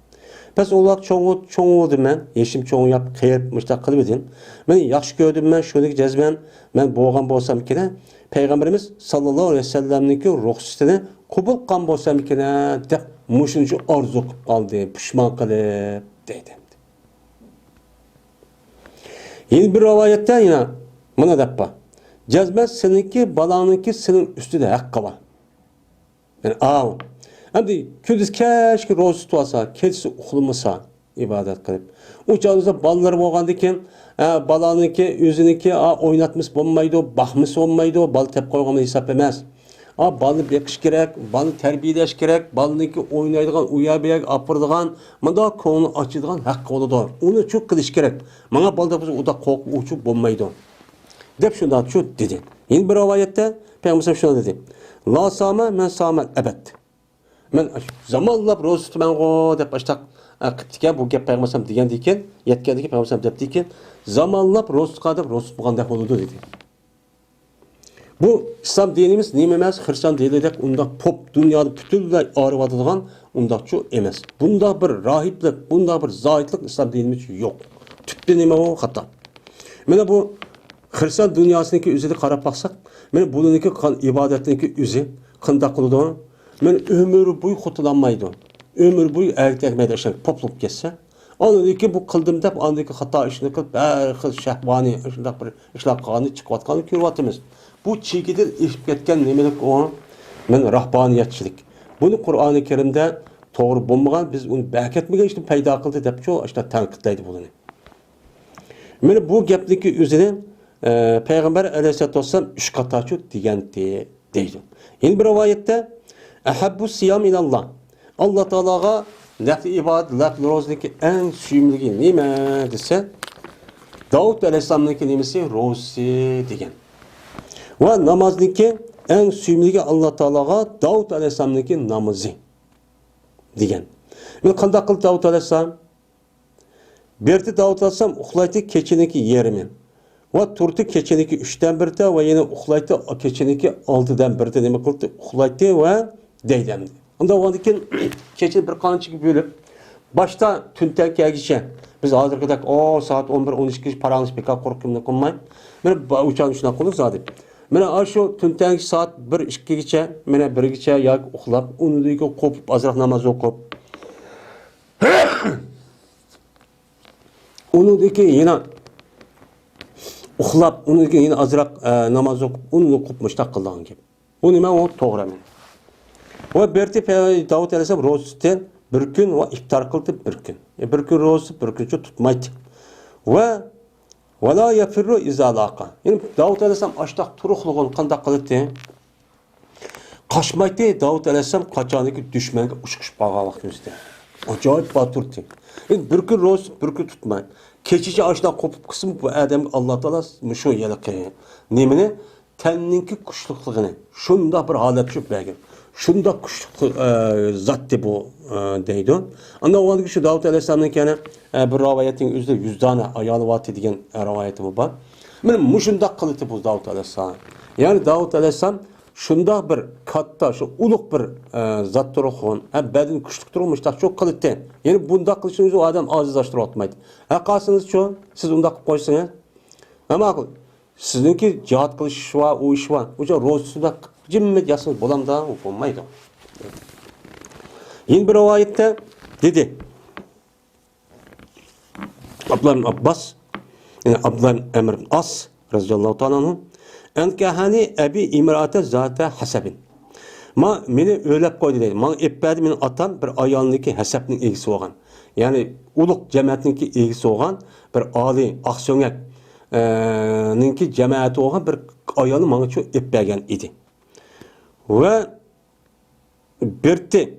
Pes o vaqt cho'ng bo'ldim men, yeshim cho'ng yap, qayrib, mishta qilib edim. Men yaxshi ko'rdim, men shuniki jazman, men bo'lgan bo'lsam kerak, Peygamberimiz sallallahu aleyhi ve sellemniki ruxsatini qabul qilgan bo'lsam kerak deb mushuncha orzu qilib qoldim, pushmon qilib deydi. Yeni bir rivayette yine buna deppa. Cezmet seninki, balanınki senin üstüde hakkı var. Yani hem de kündüz keşke roz tutasa, kedisi uxulmasa ibadet kılıp. O çağımızda balları boğandıkken, balanınki, yüzününki oynatmış olmaydı, bakmış olmaydı, bal tep koyğanı hesap emez. Balını bekiş gerek, balını terbiyeleş gerek, balınınki oynaydıgan, uyabiyak, apırdıgan, manda konu açıdıgan hakkı oludur. Onu çok kılış gerek. Bana balda o da korku uçup olmaydı. Dep şundan şu dedi. Yeni bir rivayette Peygamber şuna dedi. La same men samel ebed. Men zamanla roz tutman o dep baştak qiptiken bu gap Peygamber degan diken, yetkendiki Peygamber dep diken, zamanla roz tutqadip roz tutmaganda oludu dedi. Bu İslam dinimiz neyim emez, Hristiyan dini dep unda pop dünyada bütünlüğü ağrıvadıgan unda şu emez. Bunda bir rahiplik, bunda bir zahitlik İslam dinimiz yok. Tüpte neyim o hata. Mene bu Hristiyan dünyasındaki üzeri qarab baksak, mene bununki ibadetindeki üzü, kında kılıdı, mene ömür boyu kutulanmaydı. Ömür boyu erkekmeyde işlenik poplup geçse, anındaki bu kıldım dep, anındaki hata işini kılıp, her şehvani işler kanı çıkıvatkanı kürvatımız. Bu çiğgidir işip ketken nemelik o, men rahbaniyetçilik. Bunu Kur'an-ı Kerim'de doğru bulmagan, biz onu beketmegen işte peyda kıldı dep çoğu işte tenkitlaydı bunu. Men bu gapniki üzerine Peygamber aleyhissalatü vesselam 3 qataçu degandi deydi. Yeni bir rivayette Ehabbu siyam ilallah. Allah Teala'ga nafli ibadet, nafli rozdaki en suyumligi nima dese, Davud aleyhissalamniki nimasi rozi degan. Ve namazniki en suyumligi Allah Teala'ga Davud aleyhissalamniki namazı degan. Men qanday qildi Davud aleyhissalam? Berdi Davud aleyhissalam uxlaydi kechiniki yerimi. Ve turti keçeniki 3'ten 1'de ve yine uxlaydı keçeniki 6'dan 1'de nima qildi? Uxlaydı ve deydemdi. Onda oğandikin keçen bir qanchiki bölüp başta tüntek kelgiçe biz hazırgıdak saat 11-12 paranız pek korkumda qolmay. Mene uçağın şuna qolur zadi. Mene şu tüntek saat 1-2 geçe, mene 1 geçe yak uxlap, onu deyki qopup azraq namaz okup. Onu deyki yine uxlap, onu yine azraq namaz okup, onu qopmuşta qılgan gibi. Bu nima o to'g'ri men. Ve berti Davud aleyhisselam roz tutdi, bir gün ve iftar qildi bir gün. Bir gün roz, bir gün tutmaydı. Ve la yafirru izalaqa. Yani Davud aleyhisselam açtaq turuqluğun qanday qildi? Qaçmaydı Davud aleyhisselam qaçaniki düşmanga uçqush bağlaqımızda. Acayip batırdı. Yani bir gün roz, bir gün tutmaydı. Keçici açdan kopup kısım bu adam Allah Teala şu yelqi. Nemini tenninki kuşluqlığını. Şunda bir halet şu belki. Şunda kuşluqlu zattı bu deydi. Anda o vaxtki şu Davud aleyhisselam'ın yani bir rivayetin üzerinde 100 tane ayalı vatı degan rivayeti var. Men muşunda qildi bu Davud aleyhisselam. Yani Davud aleyhisselam şunda bir katta, şu uluk bir zat turuqun, bədin kuşluq turmuş da çok qildi. Yani bunda qilishiniz o adam azizlaştırıb atmaydı. Qalsınız şu, siz unda qilib qo'ysangiz, ama sizinki cihat qilish var, o iş var. O'sha ro'zasida jimmet yasınız bo'lamda, u bo'lmaydi. Yeni bir rivayette dedi. Abdullah ibn Abbas, yani Abdullah ibn Amr ibn As radhiyallahu ta'ala anhu, enkahani abi imrate zate hasabin. Meni öylep koydu deydi. Bana epbedi benim atam bir ayağındaki hesapның egisi olgan. Yani uluk cemaatninki egisi olgan bir ali aksiyonyak ninki cemaati olgan bir ayağını bana çok epbegen idi. Ve berti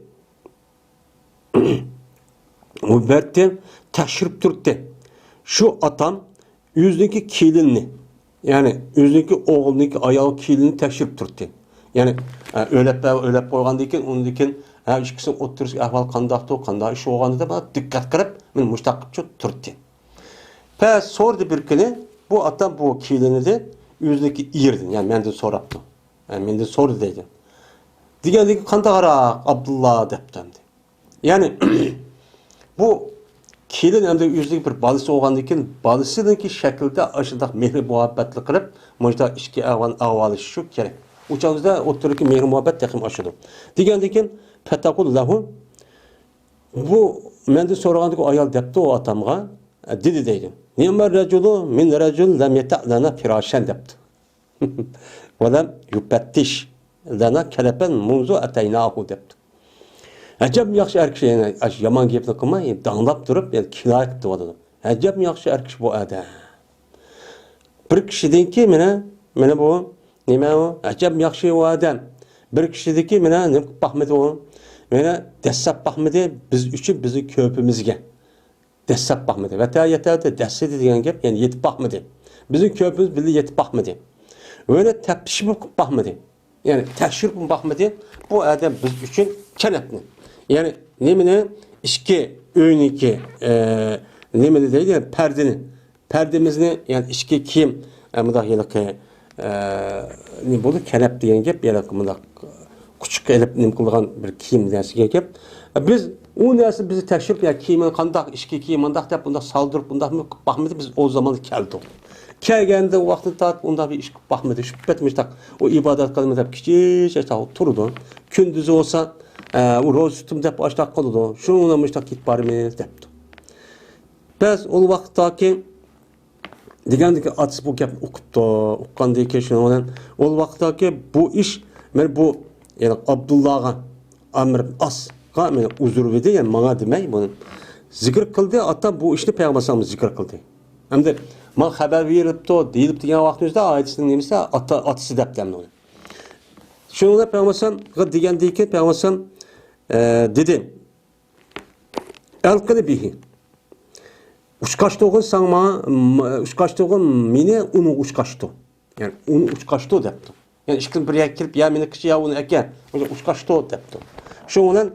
o berti teşrip turtdi. Şu atam yüzdeki kilini, yani yüzdeki oğluniki ayağı kilini tekşirip turdu. Yani öylep koygandan keyin undan keyin ikisini o'tirish ahvol qanday ish bo'lganida bana dikkat qilib men mushtaqib turdi. Pes sordu bir kuni bu atam bu kilini de yüzdeki irdin. Yani menden soraptı. Yani menden sordu dedi. Degandeki qanday qaraq Abdullah depti. Yani bu kelin hem de yüzdeki bir balisi olgandan keyin balisininkı şekilde aşındaq mehri muhabbetli qilib, mujda ishki ahvoli shu kerak. Uçağızda otururken mehri muhabbet takım aşıdı. Degandeki keyin fataqul lahu bu menden so'ragandagi ayol depti o atamga dedi deydi. Ni'mar raculu min racul lam yata'lana firashan depti. Ve lam yupattish lana kalapan munzu ataynahu depti. Acab yaxshi erkish yani yaman gapni qilmay danglab turib yani kinoya qilib turadi. Acab yaxshi erkish bu adam. Bir kishidanki mana bu nima u? Acab yaxshi bu adam. Bir kishidiki mana nima qilib baxmidi u? Mana dassab baxmidi biz uchun bizni ko'pimizga. Dassab baxmidi. Va ta yetadi dassidi degan gap yani yetib baxmidi. Bizni ko'pimiz birga yetib baxmidi. Öyle tepişip baxmidi. Yani teşhir baxmidi. Bu adam biz uchun kanatni. Yani nemine işki öyniki nemine deydi yani perdemizni yani işki kiyim mıdak yalakı ne buldu kanap diyen gap yalakı mıdak küçük elip nem kılgan bir kiyim dersi gap biz o nersi bizi teşhir ya kiyimin kandak işki kiyim mandak dep bunda saldırıp bunda mı baxmidi biz o zaman keldik. Kelgende o vakti tat onda bir iş baxmidi şüphetmiş tak o ibadet kalmadı hep küçük turdu kündüzü olsa o roz tutum dep açtaq qoldu. Şunu müştaq git barimiz depdi. Biz o vaqtdaki degandiki atыс bu gapni o'qibdi. O'qqandan keyin shuni o vaqtdaki bu ish men bu yani Abdullahga Amr ibn As'ga men uzr verdi yani menga demay buni zikr qildi. Ata bu ishni payg'ambarimiz zikr qildi. Hamda men xabar berilibdi, deyilib degan vaqtimizda oyatning nemisi atisi depdi uni. Shuni payg'ambarimiz degandan keyin payg'ambarimiz dedi elqini bihi uçkaçtığın sanma uçkaçtığın meni onu uçkaçtı yani onu uçkaçtı depti yani işkin bir yak kirip ya meni kişi ya onu eke uçkaçtı depti şundan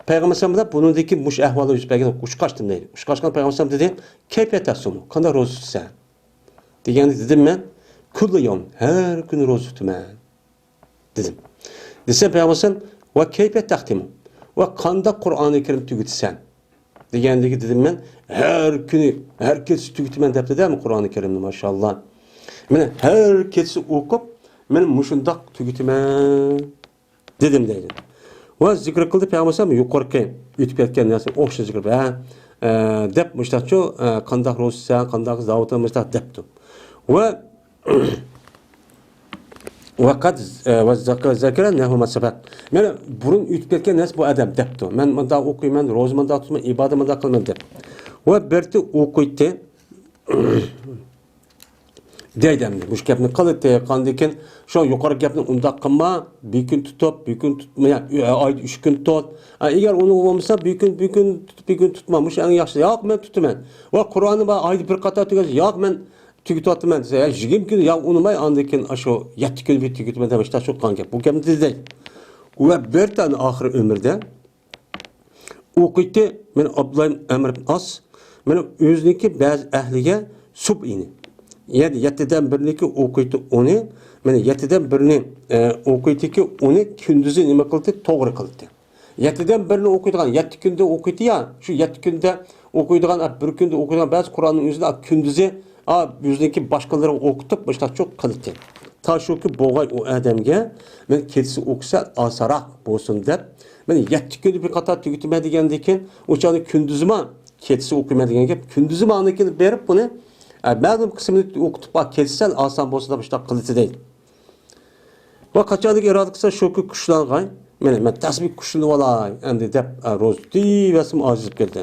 Peygamberimiz de bunundaki muş ahvalı yüz belki uçkaçtım deydi uçkaçkan Peygamberimiz dedi keyfiyetasını kanda roz tutsa degeni dedim ben kullu yom her gün roz tutman dedim dese Peygamberimiz ve keyfiyet takdimu ve kanda Kur'an-ı Kerim tügütsen degandagi dedim ben her kuni her kechasi tugutaman debdi değil mi Kur'an-ı Kerimni maşallah. Mana her kechasi o'qib men mushundaq tugutaman dedim deydi. Va zikr qildi payg'ambar yuqorqi o'tib ketgan narsa o'xshash zikr deb mushtaqcho qandaq ro'zsan qandaq zavotda mushtaq debdi. Va vaqat va zakran nahu masafat. Mana burun o'tib ketgan narsa bu adam debdi. Men bunda o'qiyman, ro'zmanda tutman, ibodatmanda qilman deb. Va berti o'qiydi. Deydimdi. Bu gapni qildi, qandikin shu yuqori gapni unda qilma, bir kun tutib, bir kun tutmay, oyda 3 kun tut. Agar uni bo'lmasa, bir kun tutma. Bu eng yaxshi. Yo'q, men tutaman. Va Qur'onni ba oyda bir qator tugash. Yo'q, men tugatyapman desa, 20 kun yo'q unimay, andikin shu 7 kun bir tugatman deb shu qan gap. Bu gapni dedi. Va bertan oxir umrda o'qiydi. Men Abdullah Amr ibn As men o'ziniki ba'zi ahliga sub'ini yani yetidan birniki o'qiydi uni mana yetidan birini o'qiydiki uni kunduzi nima qildi to'g'ri qildi yetidan birini o'qiydigan 7 kunda o'qiydi ya shu 7 kunda o'qiydigan bir kunda o'qiydigan ba'zi Qur'onning o'zida kunduzi o'ziniki boshqalarga o'qitib boshqacha qildi ta shuki bo'g'ay u odamga men ketsa o'qisa osaroq bo'lsin deb men 7 kunda bir qator tugatma degandan keyin o'chani kunduzima ketsa o'qiyma degan gap kunduzima anikini berib buni ma'lum qismini o'qitib ketsan oson bo'lsa deb shunaqa qildi deydi. Va qachonlik iroda qilsa shuki kuchlangan men tasbih kuchlanib olay endi deb ro'zdi vasim ojiz keldi.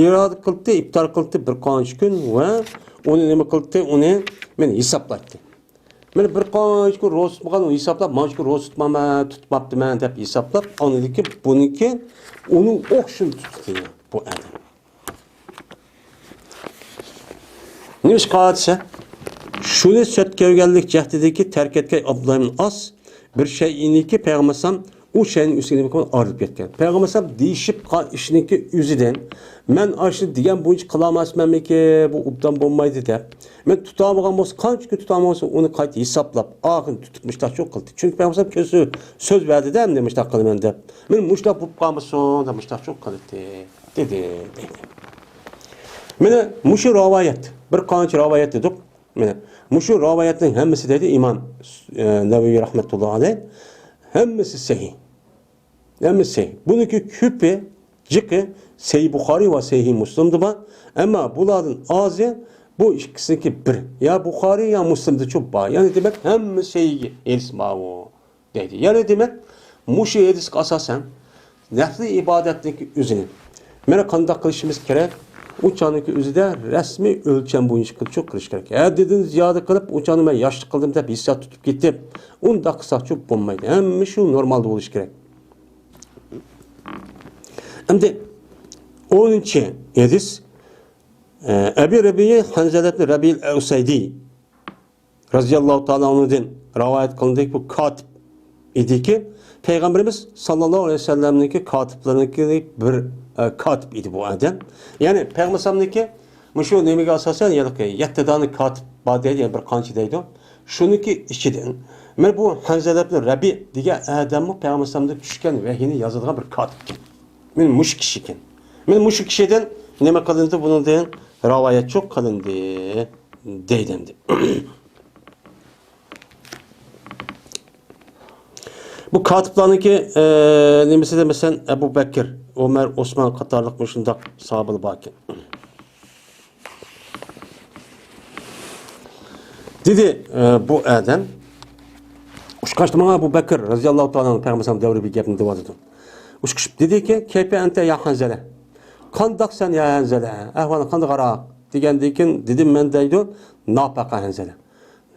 Iroda qildi, iftor qildi bir qancha kun va uni nima qildi? Uni men hisobladi. Men bir qancha kun ro'z tutmagan uni hisoblab, mana shu ro'z tutmabdiman deb hisoblab, oniki buniki uning o'xshin tutdi bu adam. Neymiş hadise? Şunu sötkevgenlik cehdedeki terk etken Abdullah ibn As bir şeyiniki Peygamber o şeyin üstüne bir arıp ketken. Peygamber değişip işiniki yüzüden men aşı diyen bu hiç kılamazmam ki bu ubdan bulmaydı de. Men tutamağım olsa kaç gün tutamağım olsa onu kayıt hesaplap ahın tutmuşlar çok kıldı. Çünkü Peygamber közü söz verdi de demişler kılım de. Men muşta bu kalmasın demişler çok kıldı dedi. Mene muşu rivayet bir kanç rivayet dedik. Mene muşu rivayetin hemmesi dedi İmam Nevevi rahmetullahi aleyh hemmesi sahih. Hemmesi bununki küpe cıkı Sahih Bukhari ve Sahih Müslim'di ba. Ama bunların azı bu ikisindeki bir. Ya Bukhari ya Müslim'de çok ba. Yani demek hem sahih isma o dedi. Yani demek muşu edis asasen nefli ibadetteki üzünü. Mene kandak kılışımız gerek. Uçağındaki üzüde resmi ölçen bu işi çok kılış gerek. Eğer dediniz ziyade kılıp uçağını ben yaşlı kıldım da bir saat tutup gittim. Onu da kısa çok bulmaydı. Hem şu normalde oluş gerek. Hem de onun için edis Ebi Rabi'yi Hanzeletli Rabi'l Useydi Raziyallahu ta'ala onundan rivayet kılındığı bu katip idi ki Peygamberimiz sallallahu aleyhi ve sellem'deki katiplerindeki bir katip idi bu adam. Yani Peygamberimizdeki şu nemige asasen ya da yettedanı katip badiydi yani bir kançideydi. Şununki işiden. Men bu Hanzeletli Rabi diye adamı Peygamberimizde düşken vehini yazılan bir katipken. Men muş kişiken. Men muş kişiden neme kılındı bunun deyin rivayet çok kılındı deydimdi. Bu katiplarınki nemesi de mesela Ebu Bekir, Ömer, Osman Katarlık müşündak sahabılı baki. Dedi bu adam Uşkaştı bana Ebu Bekir razıyallahu ta'ala Peygamber devri bir gepini devadıdı. Uşkaşıp dedi ki keyfe ente ya Hanzele. Kandak sen ya Hanzele. Ehvanı kandak ara. Digendikin dedim ben deydi. Napaka Hanzele.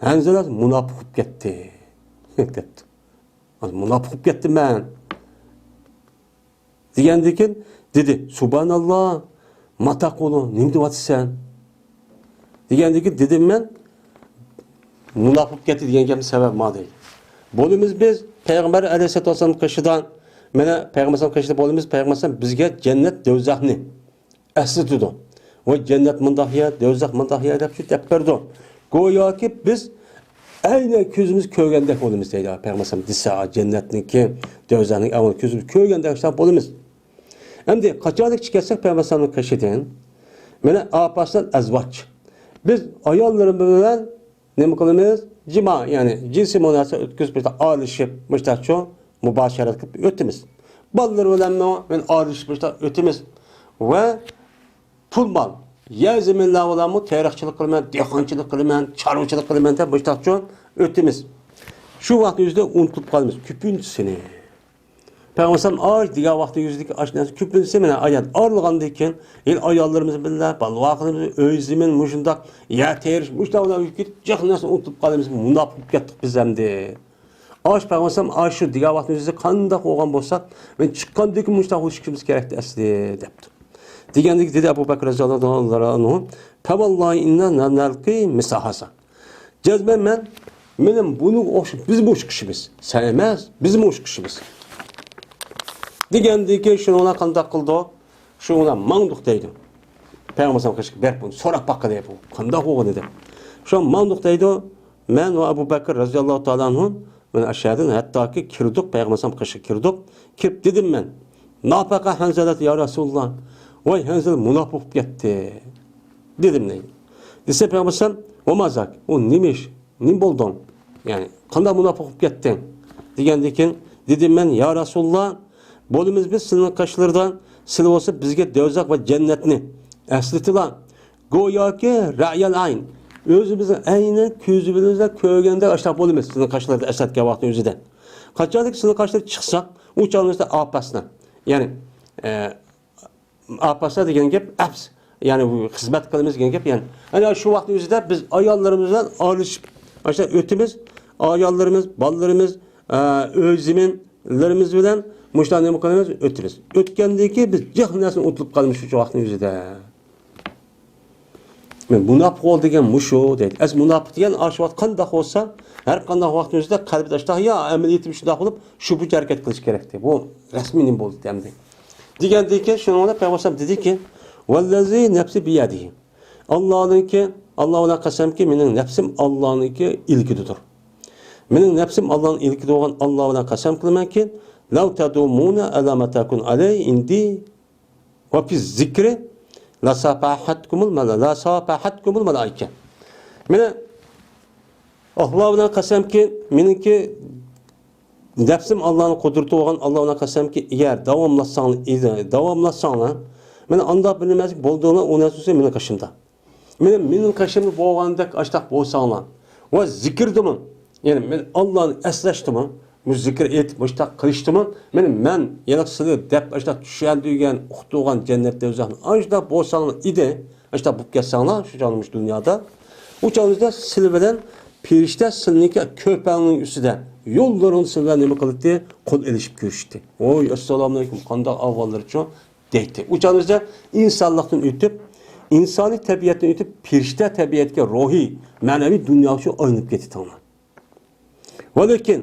Hanzele münafık gitti. Gitti. Münafık gittim ben. Digendikin dedi Subhanallah. Matak olu. Nimdi vatı sen. Digendikin dedim ben. Münafık gitti diyen gibi sebep ma değil. Bolumuz biz Peygamber Aleyhisselatü Vesselam kışıdan mene Peygamber kışıda bolumuz Peygamber bizge cennet dövzahni asli tudu. O cennet mındahya, dövzah mındahya dep şu tepperdi. Goya ki biz aynı közümüz köygende bolumuz deydi Peygamber disa cennetniki dövzahni ama közümüz köygende işte bolumuz. Hem de kaçalık çıkarsak Peygamber'in kışıdan mene apaslan azvaç. Biz ayollarımızla ne mi kılımız? Cima yani cinsi münasebet ötküz bir alışıp müştaço mübaşeret kılıp ötümüz. Balları ölenme ben alışıp müştaç ötümüz. Ve pul mal. Ya zeminler olan mı terakçılık kılmen, dehancılık kılmen, çarvıçılık kılmen de müştaço ötümüz. Şu vakti yüzde unutup kalmış. Küpüncüsünü. Peygamber ay diğer vakti yüzdeki aşnası küpüncüsü mene ayat ağırlığındayken el ayallarımızı billah, balvaqımızı özümün muşundak ya teriş muştavına ülkit cahnnasını unutup kalımız münafık yattık biz hem de. Aş Peygamber ay şu diğer vakti yüzde kandak olgan bolsak ben çıkkandaki muştaq oluşumuz gerekti asli depti. Digendeki dedi Ebu Bekir radıyallahu anhu "Fevallahi inna nalqi misahasa." Cezben men bunu biz boş kişimiz. Sevmez bizim boş kişimiz. Digendeki şunu ona kandak kıldı. Şuna manduk deydi. Peygamber kaşık berk bunu sorak bakka deyip kandak oğu dedi. Şu manduk deydi. Men ve Ebu Bekir radıyallahu ta'ala anhu men aşağıdan hatta ki kirdik Peygamber kaşık kirdik. Kirip dedim ben. Napaka Hanzelet ya Resulullah. Vay Hanzelet münafık gitti. Dedim neydi? Dese Peygamber o mazak. O nimiş? Nim buldun? Yani kandak münafık gittin. Digendeki dedim ben ya Resulullah. Bolumuz biz sınır kaşlardan sılı olsa bizge dövzak ve cennetini eslitilan. Goya ki ra'yal ayn. Özümüzün aynen közümüzde köygende aşağı bolumuz sınır kaşlarda esatke vakti özüden. Kaçardık sınır kaşları çıksak uçağımızda apasına. Yani apasına degen gep aps. Yani bu hizmet kılımız degen gep yani. Hani şu vakti özüde biz ayallarımızdan alışıp aşağı ötümüz, ayallarımız, ballarımız, özümünlerimiz bilen muştan ne mukanemiz ötürüz. Ötkendeki biz cahnesini unutulup kalmış şu vaktin yüzüde. Men munofiq bo'l degan mushu deydi. Az munofiq degan ash vaqt qanday bo'lsa, har qanday vaqt o'zida qalbida ashta ya amaliyatim shunday qilib, shu bu harakat qilish kerak deydi. Bu rasmiy bo'ldi demdi. Degandiki, shuningda payg'ambar dediki, "Vallazi nafsi biyadihi." Allohniki, Allohga qasamki, mening nafsim Allohniki ilkididir. Mening nafsim Allohning ilkida bo'lgan Allohga qasam qilamanki, "Law tadumuna ala ma takun alay indi wa fi zikri la safahatkumul malaika." Mene Allohga qasamki, meningki nafsim Allohning qudrati bo'lgan Allohga qasamki, agar davomlasanglar, meni anda bilmaslik bo'ldiğini o'nasizsa mening qashimda. Mening qashimda bo'lgandek ashtaq bo'lsanglar va zikrdim. Yani men Allah'ni esleştim, bu zikir etip, ashtaq qilishdim. Men yanaq sizga deb ashtaq tushundigan, uqtugan cennette o'zakni ashtaq bo'lsanglar ide, ashtaq bo'lib ketsanglar shu jonimiz dunyoda, u joningizda sizlar bilan perişte sizniki köpeğinin üstüde yolların sizler nima qildi, qo'l elishib ko'rishdi. Oy, assalomu alaykum, qanday avvallar uchun deydi. U joningizda insonlikdan o'tib, insoniy tabiatdan o'tib, perişte tabiatga ruhiy, ma'naviy dunyoga o'ynab ketdinglar. Lakin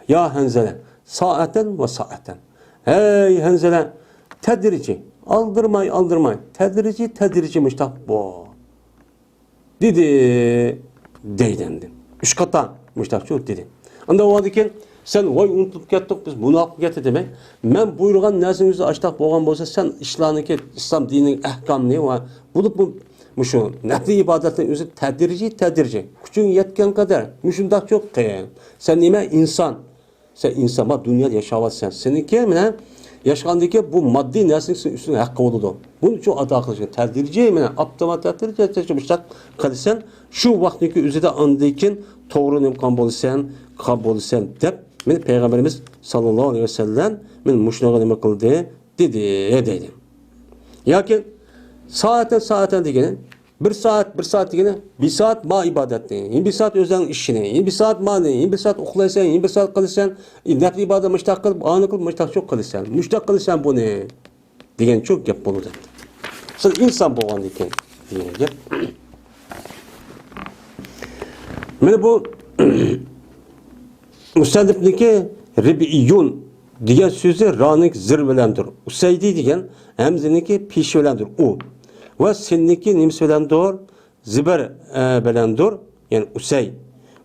ya Hanzala, saaten ve saaten. Hey Hanzala, tedrici, aldırmay, tedrici müştak bu. Dedi, deydendi. Üç katan müştak çok dedi. Anda o adı ki, sen vay unutup kettik, biz münafık getir demek. Men buyurgan nesinizi açtak boğan bolsa, sen işlerini ki İslam dininin ehkamını ve bulup bu şu nefli ibadetin özü tedirici. Küçüğün yetken kadar, müşündak çok kıyın. Sen nime insan. Sen insan, bak dünyada yaşavatsın. Senin kelmine yaşandaki bu maddi nesinin üstüne hakkı oldu. Bunun için adı akıllıca. Tedirici mi? Aptama tedirici müştak kalırsan, şu vaktiki üzerinde andıyken doğru nemkan bolisen deyip, Peygamberimiz sallallahu aleyhi ve sellem müşnağı neme kıldı dedi. Yakin saaten degeni bir saat degeni bir saat ma ibadetini, bir saat özden işini, bir saat mani, bir saat uxlaysan, bir saat kılırsan, nefli ibadet müştak kılıp, anı kılıp müştak çok kılırsan, müştak kılırsan bu ne? Degen çok gap bolu dedi. Siz insan boğan deken degen gap. Mene bu Müstədifniki Ribiyyun degan sözü ranik zirvelendir. Usaydi degan hamziniki peş bilendir. U. Ve sinniki nimsi bilendir. Ziber bilendir. Yani usay.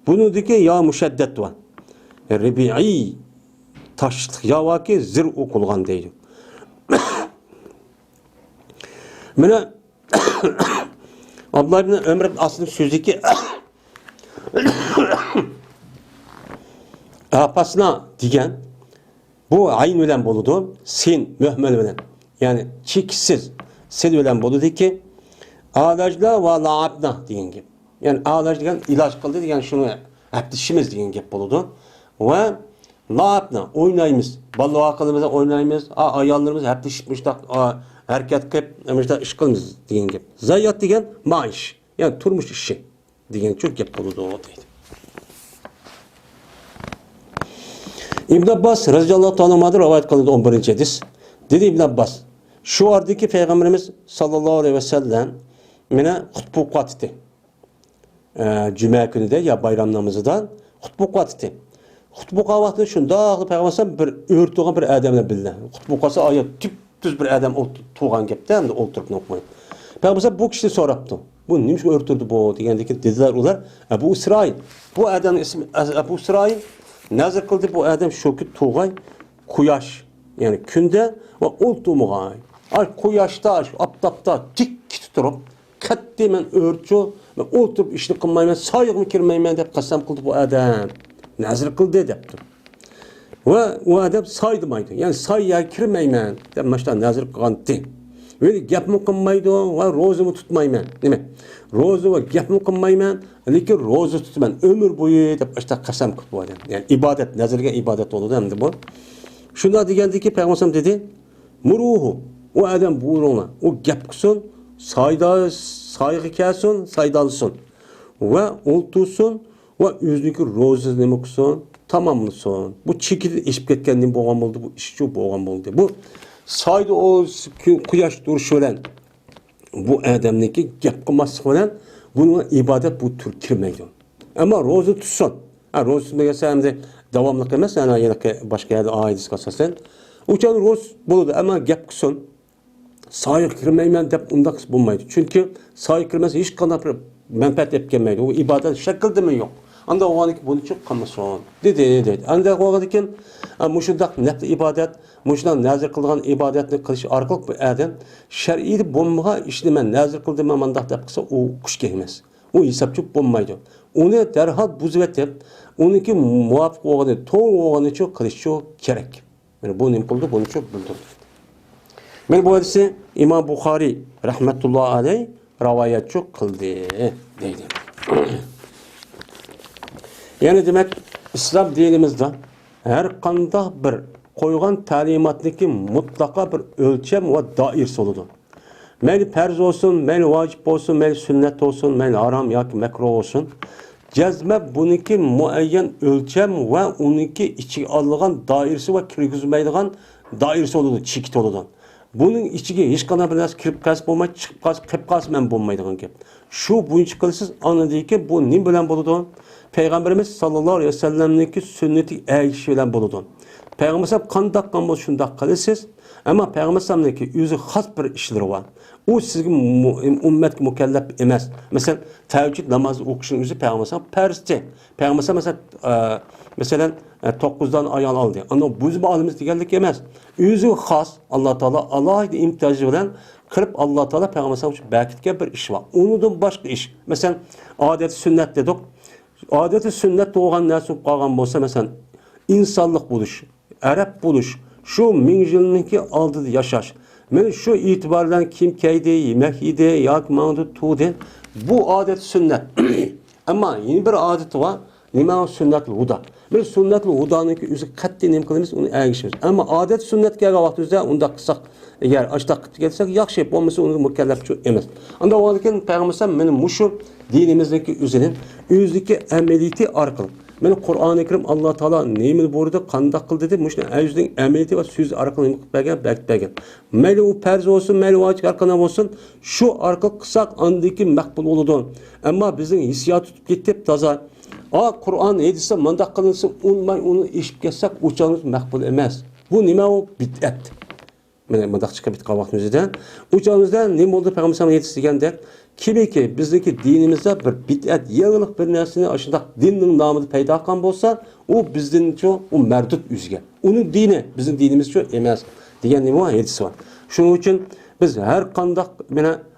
Bunudaki ya müşeddet var. Ribi'i taşlık ya vaki zir okulgan deydi. Mene Abdullah ibn Ömer aslında sözü ki Apasına diyen bu ayn bilen boludu, sin mühmel bilen. Yani çeksiz sin bilen boludu ki alajla ve la'abna diyen gibi. Yani alaj diyen ilaç kıldı diyen şunu heptişimiz diyen gibi boludu. Ve la'abna oynayımız, ballı akılımıza oynayımız, ayarlarımız heptişmiştik, hareket kıp, iş kılımız diyen gibi. Zayiat diyen maaş, yani turmuş işi diyen çok gibi boludu o deydi. İbn Abbas radıyallahu anh'dan rivayet kılındı 11. hadis. Dedi İbn Abbas, şu ardaki Peygamberimiz sallallahu aleyhi ve sellem mene hutbukat etti. Cuma günü de ya bayram namazıdan hutbukat etti. Hutbukat vakti şunda Peygamberimiz bir örtüğün bir adamla bildi. Hutbukası ayet düz bir adam tuğan gepten de oturup nokmayın. Peygamberimiz bu kişi soraptı. Bu neymiş örtürdü bu diyendeki dediler ular Ebu İsrail. Bu adamın ismi Ebu İsrail. Nazır kıldı bu adam şoku tuğay kuyaş yani künde ve ultumuğay. Ay kuyaşta, aptapta dik tuturup kattimen örtü ve oturup işini kılmayman, sayık kirmeymen deyip kasam kıldı bu adam. Nazır kıldı deyipti. Ve o adam saydımaydı. Yani sayıya kirmeymen deyip maçta nazır kıldı. Öyle gap mı kılmaydı ve rozumu tutmayman. Değil mi? Rozu ve gap mı kılmayman. Lekin rozu tutman ömür boyu deb işte qasam qilib qo'ydi. Yani ibadet, nazarga ibadet oldu hamda bu. Shunda degandiki Peygamber dedi, "Muruhu." O adam buyurunlar. O gap qilsin, saygı kelsin, saydalsın. Ve oltusun ve o'ziniki rozu nima qilsin, tamamlasın. Bu chekilib ishib ketgandan bo'lgan bo'ldi, bu ish shu bo'lgan bo'ldi. Bu sayda o quyosh turishi bilan bu adamniki gap qilmaslik bilan buni ibodat bu tür kirmaydi. Ama ro'za tutsin. Ro'za tutmagasa hamda davomli emas, ana yana boshqa yerda oidis qilsasan, uchun ro'z bo'ladi, ammo gap qilsin. Soyga kirmayman deb undaq bo'lmaydi. Chunki soyga kirmasa hech qanday bir manfaat olib kelmaydi. U ibodat shaklidami yo'q. Anda o'g'aniki buni uchun qilmasin. Dedi. Anda o'g'anikin mushundaq nafs ibodat, mushundan nazar qilgan ibodatni qilish orqali bu odam shar'iy bo'lmagan ishni men nazar qildim mandaq deb qilsa, u qush emas. U hisobchi bo'lmaydi. Uni darhol buzib etib, uniki muvofiq o'g'ani, to'g'ri o'g'ani uchun qilish kerak. Mana bu nim qildi, buni uchun bildirdi. Men bu hadisi İmam Buxoriy rahmetullohi alayh rivoyatchi qildi deydi. Yani demek İslam dinimizde her qanday bir qo'ygan ta'limotniki mutlaka bir o'lcham va doirasi bo'ladi. Mayli farz olsun, mayli vacib olsun, mayli sünnet olsun, mayli haram yoki makruh olsun. Cezme buniki muayyen ölçem ve uniki içi alıngan dairesi ve kirgizmeydigan dairesi oldu, çikit oldu. Bunun içine hiç kadar bir narsa kirip kalsın olmayı, çıkıp kalsın, kırıp kalsın ben bulmaydigan gap. Şu bunca kılsız anladığı ki bu ne bilen buludu? Peygamberimiz sallallahu aleyhi ve sellem'deki sünneti eğiş bilen buludu. Peygamberimiz kandak kanboz şundak kılısız ama Peygamberimizdeki yüzü has bir işleri var. O sizin ümmet mükellef emez. Mesela teheccüd namazı okuşun yüzü Peygamberimiz persti. Peygamberimiz mesela 9'dan ayal aldı. Ama bu yüzü alımız diğerlik emez. Yüzü has Allah Teala Allah'ın imtiyacı bilen kırıp Allah Teala Peygamberimiz için belki bir iş var. Onun başka iş. Mesela adet sünnet dedik. Adeti sünnet doğan nasıl kalgan olsa mesela insanlık buluş, Arap buluş, şu min yılınki aldı yaşaş. Men şu itibardan kim keydi, yemek yedi, yak mandı tuğdu. Bu adet sünnet. Ama yeni bir adet var. Nima sünnetli huda. Bir sünnetli hudanınki üzü katli nem kılımız onu erişimiz. Ama adet sünnet gelge vaxtımızda onda kısak eğer açtak kıp gelsek yaxşı olmasa onu mükellef çok emez. Anda o halde Peygamber benim muşu dinimizdeki üzerinin yüzdeki emeliyeti arkalı. Men Kur'an-ı Kerim Allah Teala neymini burada kandak kıl dedi. Muşne yüzdeki emeliyeti ve söz arkalı nemkut belgen. Meli o perz olsun, meli o açık arkana olsun. Şu arka kısak andaki makbul oludun. Ama bizim hissiyatı tutup gittip taza. Kur'an edilse mandak kılınsın, onu işip geçsek uçağımız makbul emez. Bu nime o bid'at. Mandak çıkıp bitken vaxtımızda. Uçağımızda ne oldu Peygamber yetiştirgende? Kimi ki bizdeki dinimizde bir bid'at, yağılık bir nersini aşında dinin namını peyda kan olsa, o bizden çok o merdut üzge. Onun dini, bizim dinimiz çok emez. Diyen nime o hedisi var. Şunun için biz her kandak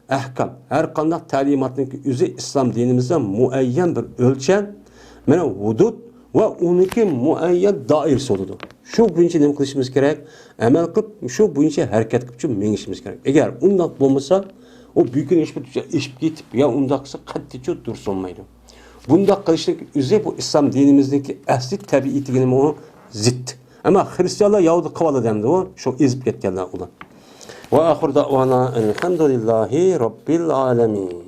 ahkam, her kandak talimatın üzeri İslam dinimizde muayyen bir ölçen, hudud ve onunki muayyen dairesi oldu. Şu boyunca ne kılışımız gerek? Emel kılıp şu boyunca hareket kılıp menişimiz gerek. Eğer ondan olmasa o büyükün işip gitip ya ondan kısa katliço dursunmaydı. Bunda kılışlık üzere bu İslam dinimizdeki asli tabiitiginin o zıt. Ama Hristiyanlar Yahudi kıvalı demdi o. Şu izip getkenler olan. Ve ahir da'vana elhamdülillahi rabbil alemin.